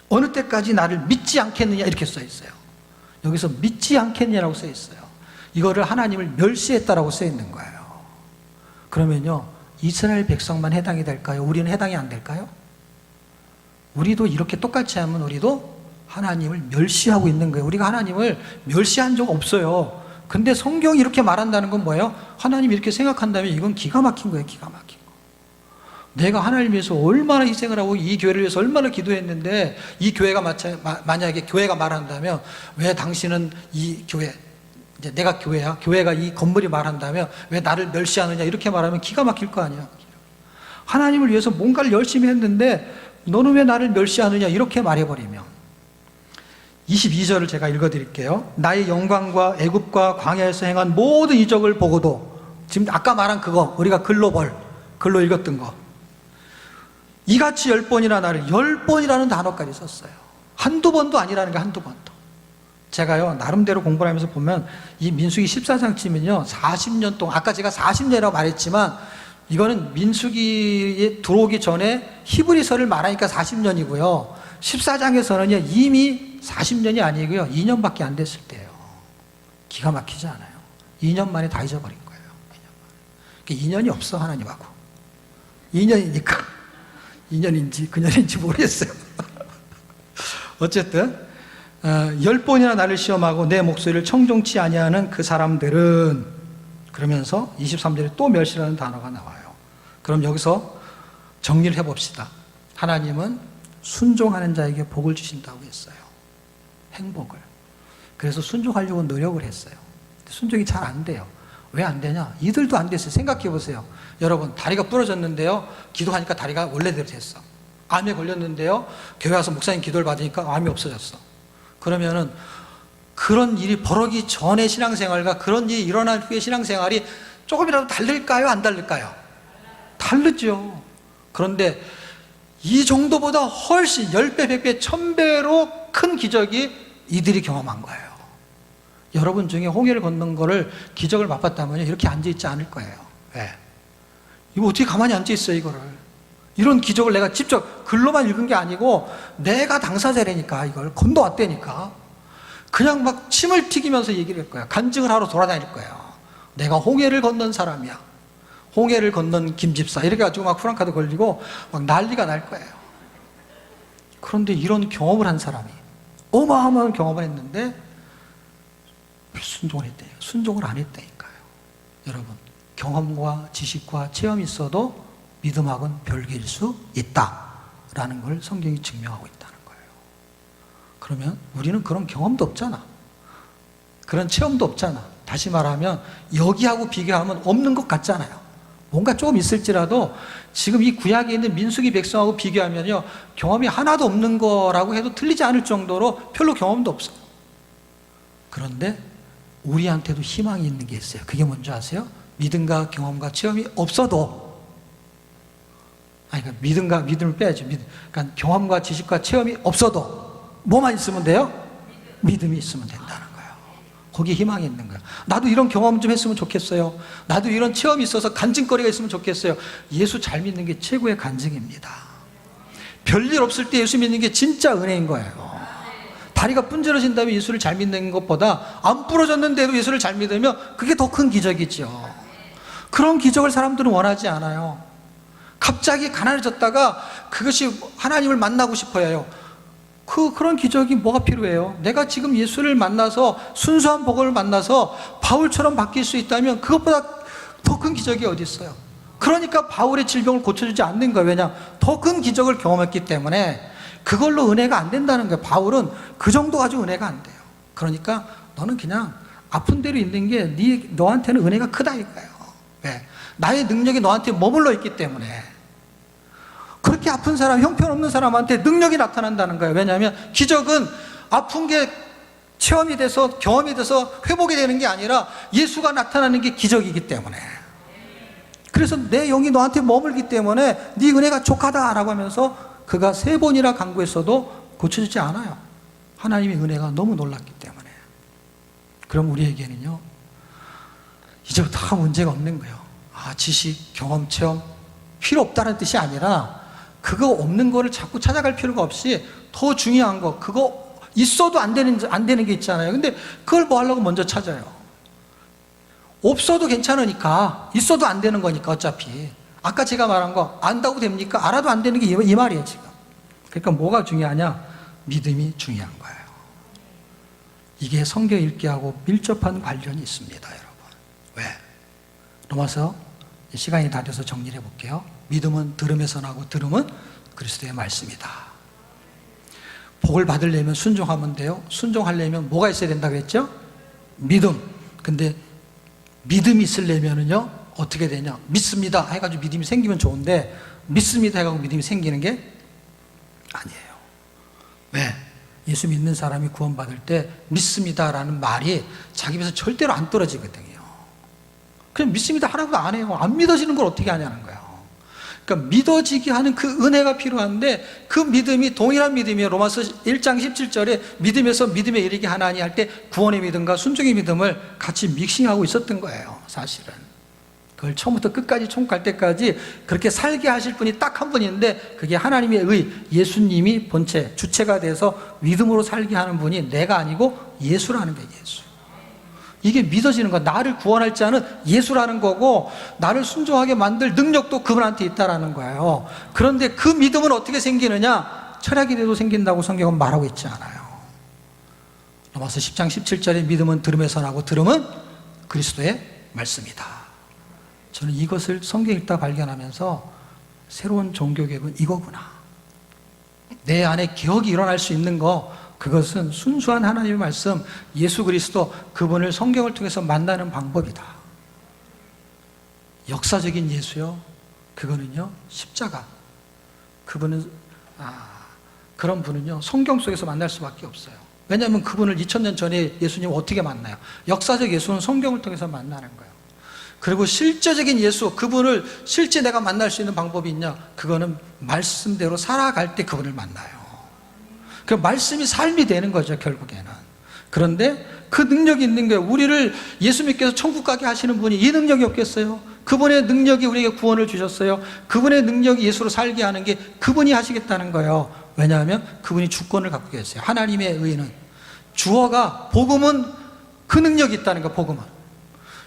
어느 때까지 나를 믿지 않겠느냐 이렇게 써 있어요. 여기서 믿지 않겠느냐라고 써 있어요. 이거를 하나님을 멸시했다라고 써 있는 거예요. 그러면요 이스라엘 백성만 해당이 될까요? 우리는 해당이 안 될까요? 우리도 이렇게 똑같이 하면 우리도 하나님을 멸시하고 있는 거예요. 우리가 하나님을 멸시한 적 없어요. 근데 성경이 이렇게 말한다는 건 뭐예요? 하나님이 이렇게 생각한다면 이건 기가 막힌 거예요. 기가 막힌 거. 내가 하나님을 위해서 얼마나 희생을 하고 이 교회를 위해서 얼마나 기도했는데 이 교회가 만약에 교회가 말한다면 왜 당신은 이 교회 이제 내가 교회야. 교회가 이 건물이 말한다면 왜 나를 멸시하느냐 이렇게 말하면 기가 막힐 거 아니야. 하나님을 위해서 뭔가를 열심히 했는데 너는 왜 나를 멸시하느냐 이렇게 말해버리면 22절을 제가 읽어드릴게요. 나의 영광과 애굽과 광야에서 행한 모든 이적을 보고도 지금 아까 말한 그거 우리가 글로 읽었던 거 이같이 10번이나 나를 10번이라는 단어까지 썼어요. 한두 번도 아니라는 게 한두 번도. 제가요 나름대로 공부를 하면서 보면 이 민수기 14장쯤은요 40년 동안 아까 제가 40년이라고 말했지만 이거는 민수기에 들어오기 전에 히브리서를 말하니까 40년이고요 14장에서는요 이미 40년이 아니고요 2년밖에 안 됐을 때예요. 기가 막히지 않아요? 2년 만에 다 잊어버린 거예요. 2년 만에. 2년이 없어 하나님하고 2년이니까 인연인지 그년인지 모르겠어요. 어쨌든 10번이나 나를 시험하고 내 목소리를 청종치 아니하는 그 사람들은, 그러면서 23절에 또 멸시라는 단어가 나와요. 그럼 여기서 정리를 해봅시다. 하나님은 순종하는 자에게 복을 주신다고 했어요. 행복을. 그래서 순종하려고 노력을 했어요. 순종이 잘 안 돼요. 왜 안 되냐? 이들도 안 됐어요. 생각해 보세요. 여러분, 다리가 부러졌는데요, 기도하니까 다리가 원래대로 됐어. 암에 걸렸는데요, 교회 와서 목사님 기도를 받으니까 암이 없어졌어. 그러면은 그런 일이 벌어지기 전의 신앙생활과 그런 일이 일어난 후의 신앙생활이 조금이라도 다를까요? 안 다를까요? 다르죠. 그런데 이 정도보다 훨씬 10배, 100배, 1000배로 큰 기적이 이들이 경험한 거예요. 여러분 중에 홍해를 건넌 거를 기적을 맛봤다면 이렇게 앉아있지 않을 거예요. 왜? 이거 어떻게 가만히 앉아있어요, 이거를. 이런 기적을 내가 직접 글로만 읽은 게 아니고 내가 당사자라니까, 이걸 건너왔다니까. 그냥 막 침을 튀기면서 얘기를 할 거야. 간증을 하러 돌아다닐 거예요. 내가 홍해를 건넌 사람이야. 홍해를 건넌 김집사. 이렇게 가지고 막 프랑카드 걸리고 막 난리가 날 거예요. 그런데 이런 경험을 한 사람이, 어마어마한 경험을 했는데 순종을 했대요. 순종을 안 했다니까요. 여러분, 경험과 지식과 체험이 있어도 믿음하고는 별개일 수 있다라는 걸 성경이 증명하고 있다는 거예요. 그러면 우리는 그런 경험도 없잖아. 그런 체험도 없잖아. 다시 말하면 여기하고 비교하면 없는 것 같잖아요. 뭔가 조금 있을지라도 지금 이 구약에 있는 민수기 백성하고 비교하면요, 경험이 하나도 없는 거라고 해도 틀리지 않을 정도로 별로 경험도 없어요. 그런데 우리한테도 희망이 있는 게 있어요. 그게 뭔지 아세요? 믿음과 경험과 체험이 없어도, 그러니까 믿음을 빼야죠. 그러니까 경험과 지식과 체험이 없어도 뭐만 있으면 돼요? 믿음이 있으면 된다는 거예요. 거기에 희망이 있는 거예요. 나도 이런 경험 좀 했으면 좋겠어요. 나도 이런 체험이 있어서 간증거리가 있으면 좋겠어요. 예수 잘 믿는 게 최고의 간증입니다. 별일 없을 때 예수 믿는 게 진짜 은혜인 거예요. 다리가 분절어진 다음에 예수를 잘 믿는 것보다 안 부러졌는데도 예수를 잘 믿으면 그게 더 큰 기적이죠. 그런 기적을 사람들은 원하지 않아요. 갑자기 가난해졌다가 그것이 하나님을 만나고 싶어야 해요. 그런 기적이 뭐가 필요해요? 내가 지금 예수를 만나서 순수한 복을 만나서 바울처럼 바뀔 수 있다면 그것보다 더 큰 기적이 어디 있어요? 그러니까 바울의 질병을 고쳐주지 않는 거예요. 왜냐? 더 큰 기적을 경험했기 때문에 그걸로 은혜가 안 된다는 거예요. 바울은 그 정도 가지고 은혜가 안 돼요. 그러니까 너는 그냥 아픈 대로 있는 게 너한테는 은혜가 크다 이거예요. 왜? 나의 능력이 너한테 머물러 있기 때문에. 그렇게 아픈 사람, 형편없는 사람한테 능력이 나타난다는 거예요. 왜냐하면 기적은 아픈 게 체험이 돼서 경험이 돼서 회복이 되는 게 아니라 예수가 나타나는 게 기적이기 때문에. 그래서 내 영이 너한테 머물기 때문에 네 은혜가 족하다라고 하면서 그가 3번이나 간구했어도 고쳐지지 않아요. 하나님의 은혜가 너무 놀랍기 때문에. 그럼 우리에게는요, 이제부터 다 문제가 없는 거예요. 지식, 경험, 체험 필요 없다는 뜻이 아니라 그거 없는 거를 자꾸 찾아갈 필요가 없이 더 중요한 거, 그거 있어도 안 되는 게 있잖아요. 근데 그걸 뭐 하려고 먼저 찾아요? 없어도 괜찮으니까, 있어도 안 되는 거니까 어차피. 아까 제가 말한 거 안다고 됩니까? 알아도 안 되는 게 이 말이에요 지금. 그러니까 뭐가 중요하냐? 믿음이 중요한 거예요. 이게 성경 읽기하고 밀접한 관련이 있습니다, 여러분. 왜? 로마서 시간이 다 돼서 정리를 해볼게요. 믿음은 들음에서 나고 들음은 그리스도의 말씀이다. 복을 받으려면 순종하면 돼요. 순종하려면 뭐가 있어야 된다고 했죠? 믿음. 근데 믿음이 있으려면은요, 어떻게 되냐? 믿습니다 해가지고 믿음이 생기면 좋은데, 믿습니다 해가지고 믿음이 생기는 게 아니에요. 왜? 예수 믿는 사람이 구원받을 때 믿습니다라는 말이 자기 입에서 절대로 안 떨어지거든요. 그냥 믿습니다 하라고 안 해요. 안 믿어지는 걸 어떻게 하냐는 거예요. 그러니까 믿어지게 하는 그 은혜가 필요한데, 그 믿음이 동일한 믿음이에요. 로마서 1장 17절에 믿음에서 믿음에 이르게 하나니 할 때 구원의 믿음과 순종의 믿음을 같이 믹싱하고 있었던 거예요, 사실은. 그걸 처음부터 끝까지 총 갈 때까지 그렇게 살게 하실 분이 딱 한 분인데, 그게 하나님의 의, 예수님이 본체, 주체가 돼서 믿음으로 살게 하는 분이 내가 아니고 예수라는 거예요, 예수. 이게 믿어지는 거야. 나를 구원할 자는 예수라는 거고 나를 순종하게 만들 능력도 그분한테 있다라는 거예요. 그런데 그 믿음은 어떻게 생기느냐? 철학이 돼도 생긴다고 성경은 말하고 있지 않아요. 로마서 10장 17절에 믿음은 들음에서 나고 들음은 그리스도의 말씀이다. 저는 이것을 성경 읽다 발견하면서 새로운 종교개혁은 이거구나. 내 안에 개혁이 일어날 수 있는 거, 그것은 순수한 하나님의 말씀, 예수 그리스도, 그분을 성경을 통해서 만나는 방법이다. 역사적인 예수요, 그거는요 십자가. 그분은 그런 분은요 성경 속에서 만날 수밖에 없어요. 왜냐하면 그분을 2000년 전에 예수님 어떻게 만나요? 역사적 예수는 성경을 통해서 만나는 거예요. 그리고 실제적인 예수, 그분을 실제 내가 만날 수 있는 방법이 있냐? 그거는 말씀대로 살아갈 때 그분을 만나요. 그 말씀이 삶이 되는 거죠, 결국에는. 그런데 그 능력이 있는 거예요. 우리를 예수 믿게 해서 천국 가게 하시는 분이 이 능력이 없겠어요? 그분의 능력이 우리에게 구원을 주셨어요. 그분의 능력이 예수로 살게 하는 게 그분이 하시겠다는 거예요. 왜냐하면 그분이 주권을 갖고 계세요. 하나님의 의는, 주어가, 복음은 그 능력이 있다는 거예요. 복음은.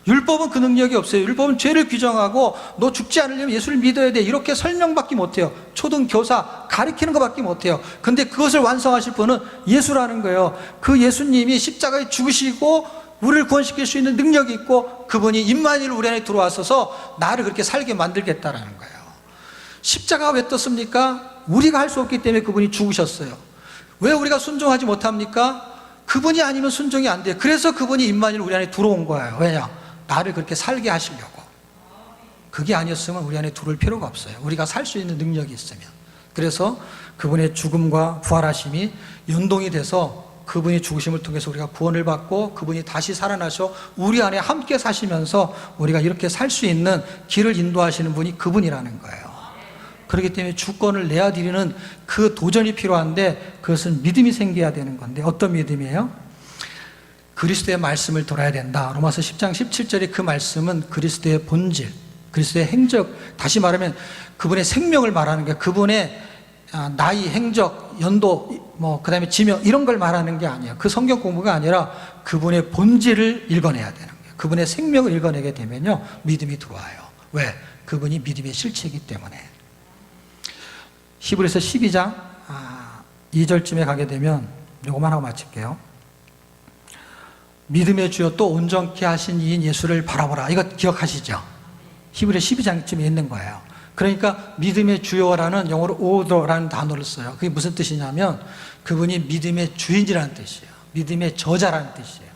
율법은 그 능력이 없어요. 율법은 죄를 규정하고 너 죽지 않으려면 예수를 믿어야 돼, 이렇게 설명밖에 못해요. 초등교사 가르치는 것밖에 못해요. 근데 그것을 완성하실 분은 예수라는 거예요. 그 예수님이 십자가에 죽으시고 우리를 구원시킬 수 있는 능력이 있고, 그분이 임마누엘 우리 안에 들어와서서 나를 그렇게 살게 만들겠다라는 거예요. 십자가가 왜 떴습니까? 우리가 할 수 없기 때문에 그분이 죽으셨어요. 왜 우리가 순종하지 못합니까? 그분이 아니면 순종이 안 돼요. 그래서 그분이 임마누엘 우리 안에 들어온 거예요. 왜냐? 나를 그렇게 살게 하시려고. 그게 아니었으면 우리 안에 들어올 필요가 없어요. 우리가 살 수 있는 능력이 있으면. 그래서 그분의 죽음과 부활하심이 연동이 돼서 그분이 죽으심을 통해서 우리가 구원을 받고 그분이 다시 살아나셔 우리 안에 함께 사시면서 우리가 이렇게 살 수 있는 길을 인도하시는 분이 그분이라는 거예요. 그렇기 때문에 주권을 내야 드리는 그 도전이 필요한데, 그것은 믿음이 생겨야 되는 건데, 어떤 믿음이에요? 그리스도의 말씀을 들어야 된다. 로마서 10장 17절의 그 말씀은 그리스도의 본질, 그리스도의 행적, 다시 말하면 그분의 생명을 말하는 게, 그분의 나이, 행적, 연도, 그 다음에 지명, 이런 걸 말하는 게 아니에요. 그 성경 공부가 아니라 그분의 본질을 읽어내야 되는 거예요. 그분의 생명을 읽어내게 되면요 믿음이 들어와요. 왜? 그분이 믿음의 실체이기 때문에. 히브리서 12장 2절쯤에 가게 되면, 요거만 하고 마칠게요. 믿음의 주여 또 온전케 하신 이인 예수를 바라보라. 이거 기억하시죠? 히브리 12장쯤에 있는 거예요. 그러니까 믿음의 주여라는 영어로 오더라는 단어를 써요. 그게 무슨 뜻이냐면 그분이 믿음의 주인이라는 뜻이에요. 믿음의 저자라는 뜻이에요.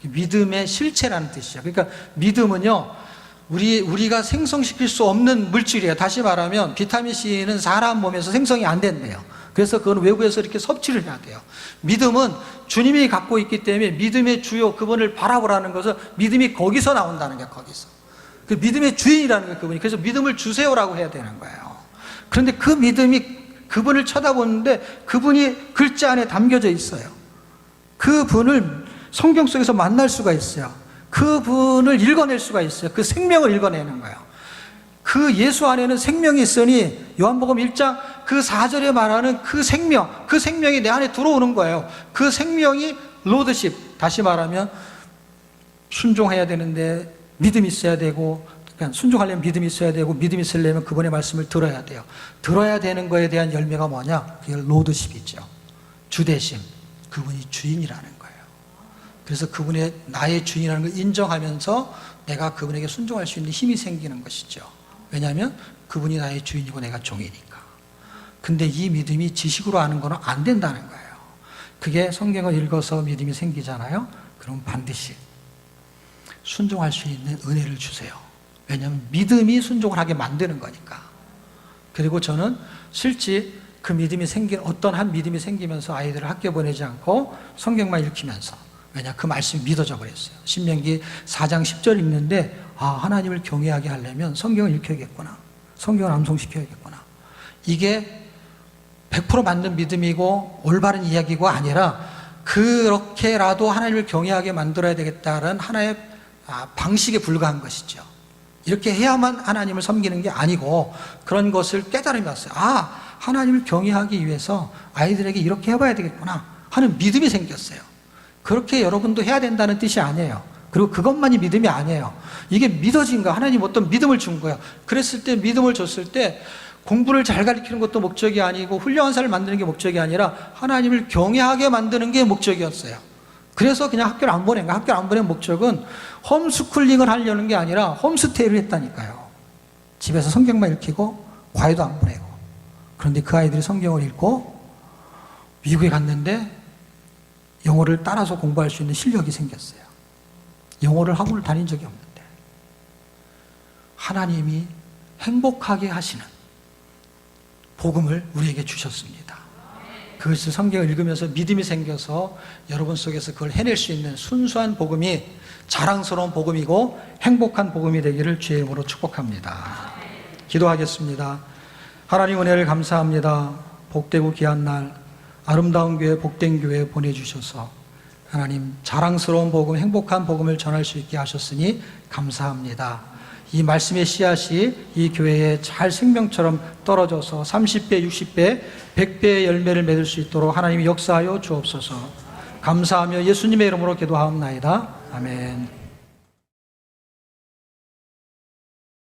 믿음의 실체라는 뜻이에요. 그러니까 믿음은요 우리가 생성시킬 수 없는 물질이에요. 다시 말하면 비타민C는 사람 몸에서 생성이 안 된대요. 그래서 그건 외부에서 이렇게 섭취를 해야 돼요. 믿음은 주님이 갖고 있기 때문에 믿음의 주요 그분을 바라보라는 것은 믿음이 거기서 나온다는 거예요. 거기서. 그 믿음의 주인이라는 거예요. 그분이. 그래서 믿음을 주세요라고 해야 되는 거예요. 그런데 그 믿음이 그분을 쳐다보는데 그분이 글자 안에 담겨져 있어요. 그분을 성경 속에서 만날 수가 있어요. 그분을 읽어낼 수가 있어요. 그 생명을 읽어내는 거예요. 그 예수 안에는 생명이 있으니 요한복음 1장 그 4절에 말하는 그 생명이 내 안에 들어오는 거예요. 그 생명이 로드십, 다시 말하면 순종해야 되는데 믿음이 있어야 되고, 그러니까 순종하려면 믿음이 있어야 되고, 믿음이 있으려면 그분의 말씀을 들어야 돼요. 들어야 되는 거에 대한 열매가 뭐냐? 그게 로드십이죠. 주대심, 그분이 주인이라는 거예요. 그래서 그분의 나의 주인이라는 걸 인정하면서 내가 그분에게 순종할 수 있는 힘이 생기는 것이죠. 왜냐하면 그분이 나의 주인이고 내가 종이니까. 근데 이 믿음이 지식으로 아는 거는 안 된다는 거예요. 그게 성경을 읽어서 믿음이 생기잖아요. 그럼 반드시 순종할 수 있는 은혜를 주세요. 왜냐하면 믿음이 순종을 하게 만드는 거니까. 그리고 저는 실제 그 믿음이 어떤 한 믿음이 생기면서 아이들을 학교 보내지 않고 성경만 읽히면서, 왜냐 그 말씀이 믿어져 버렸어요. 신명기 4장 10절 읽는데 하나님을 경외하게 하려면 성경을 읽혀야겠구나, 성경을 암송시켜야겠구나. 이게 100% 맞는 믿음이고 올바른 이야기가 아니라 그렇게라도 하나님을 경외하게 만들어야 되겠다는 하나의 방식에 불과한 것이죠. 이렇게 해야만 하나님을 섬기는 게 아니고 그런 것을 깨달음이 왔어요. 하나님을 경외하기 위해서 아이들에게 이렇게 해봐야 되겠구나 하는 믿음이 생겼어요. 그렇게 여러분도 해야 된다는 뜻이 아니에요. 그리고 그것만이 믿음이 아니에요. 이게 믿어진 거야. 하나님 어떤 믿음을 준 거야. 그랬을 때, 믿음을 줬을 때 공부를 잘 가르치는 것도 목적이 아니고 훌륭한 사람을 만드는 게 목적이 아니라 하나님을 경외하게 만드는 게 목적이었어요. 그래서 그냥 학교를 안 보낸 거야. 학교를 안 보낸 목적은 홈스쿨링을 하려는 게 아니라 홈스테이를 했다니까요. 집에서 성경만 읽히고 과외도 안 보내고. 그런데 그 아이들이 성경을 읽고 미국에 갔는데 영어를 따라서 공부할 수 있는 실력이 생겼어요. 영어를 학원을 다닌 적이 없는데 하나님이 행복하게 하시는 복음을 우리에게 주셨습니다. 그것을 성경을 읽으면서 믿음이 생겨서 여러분 속에서 그걸 해낼 수 있는 순수한 복음이 자랑스러운 복음이고 행복한 복음이 되기를 주의 이름으로 축복합니다. 기도하겠습니다. 하나님 은혜를 감사합니다. 복되고 귀한 날 아름다운 교회, 복된 교회에 보내주셔서 하나님 자랑스러운 복음, 행복한 복음을 전할 수 있게 하셨으니 감사합니다. 이 말씀의 씨앗이 이 교회에 잘 생명처럼 떨어져서 30배, 60배, 100배의 열매를 맺을 수 있도록 하나님이 역사하여 주옵소서. 감사하며 예수님의 이름으로 기도하옵나이다. 아멘.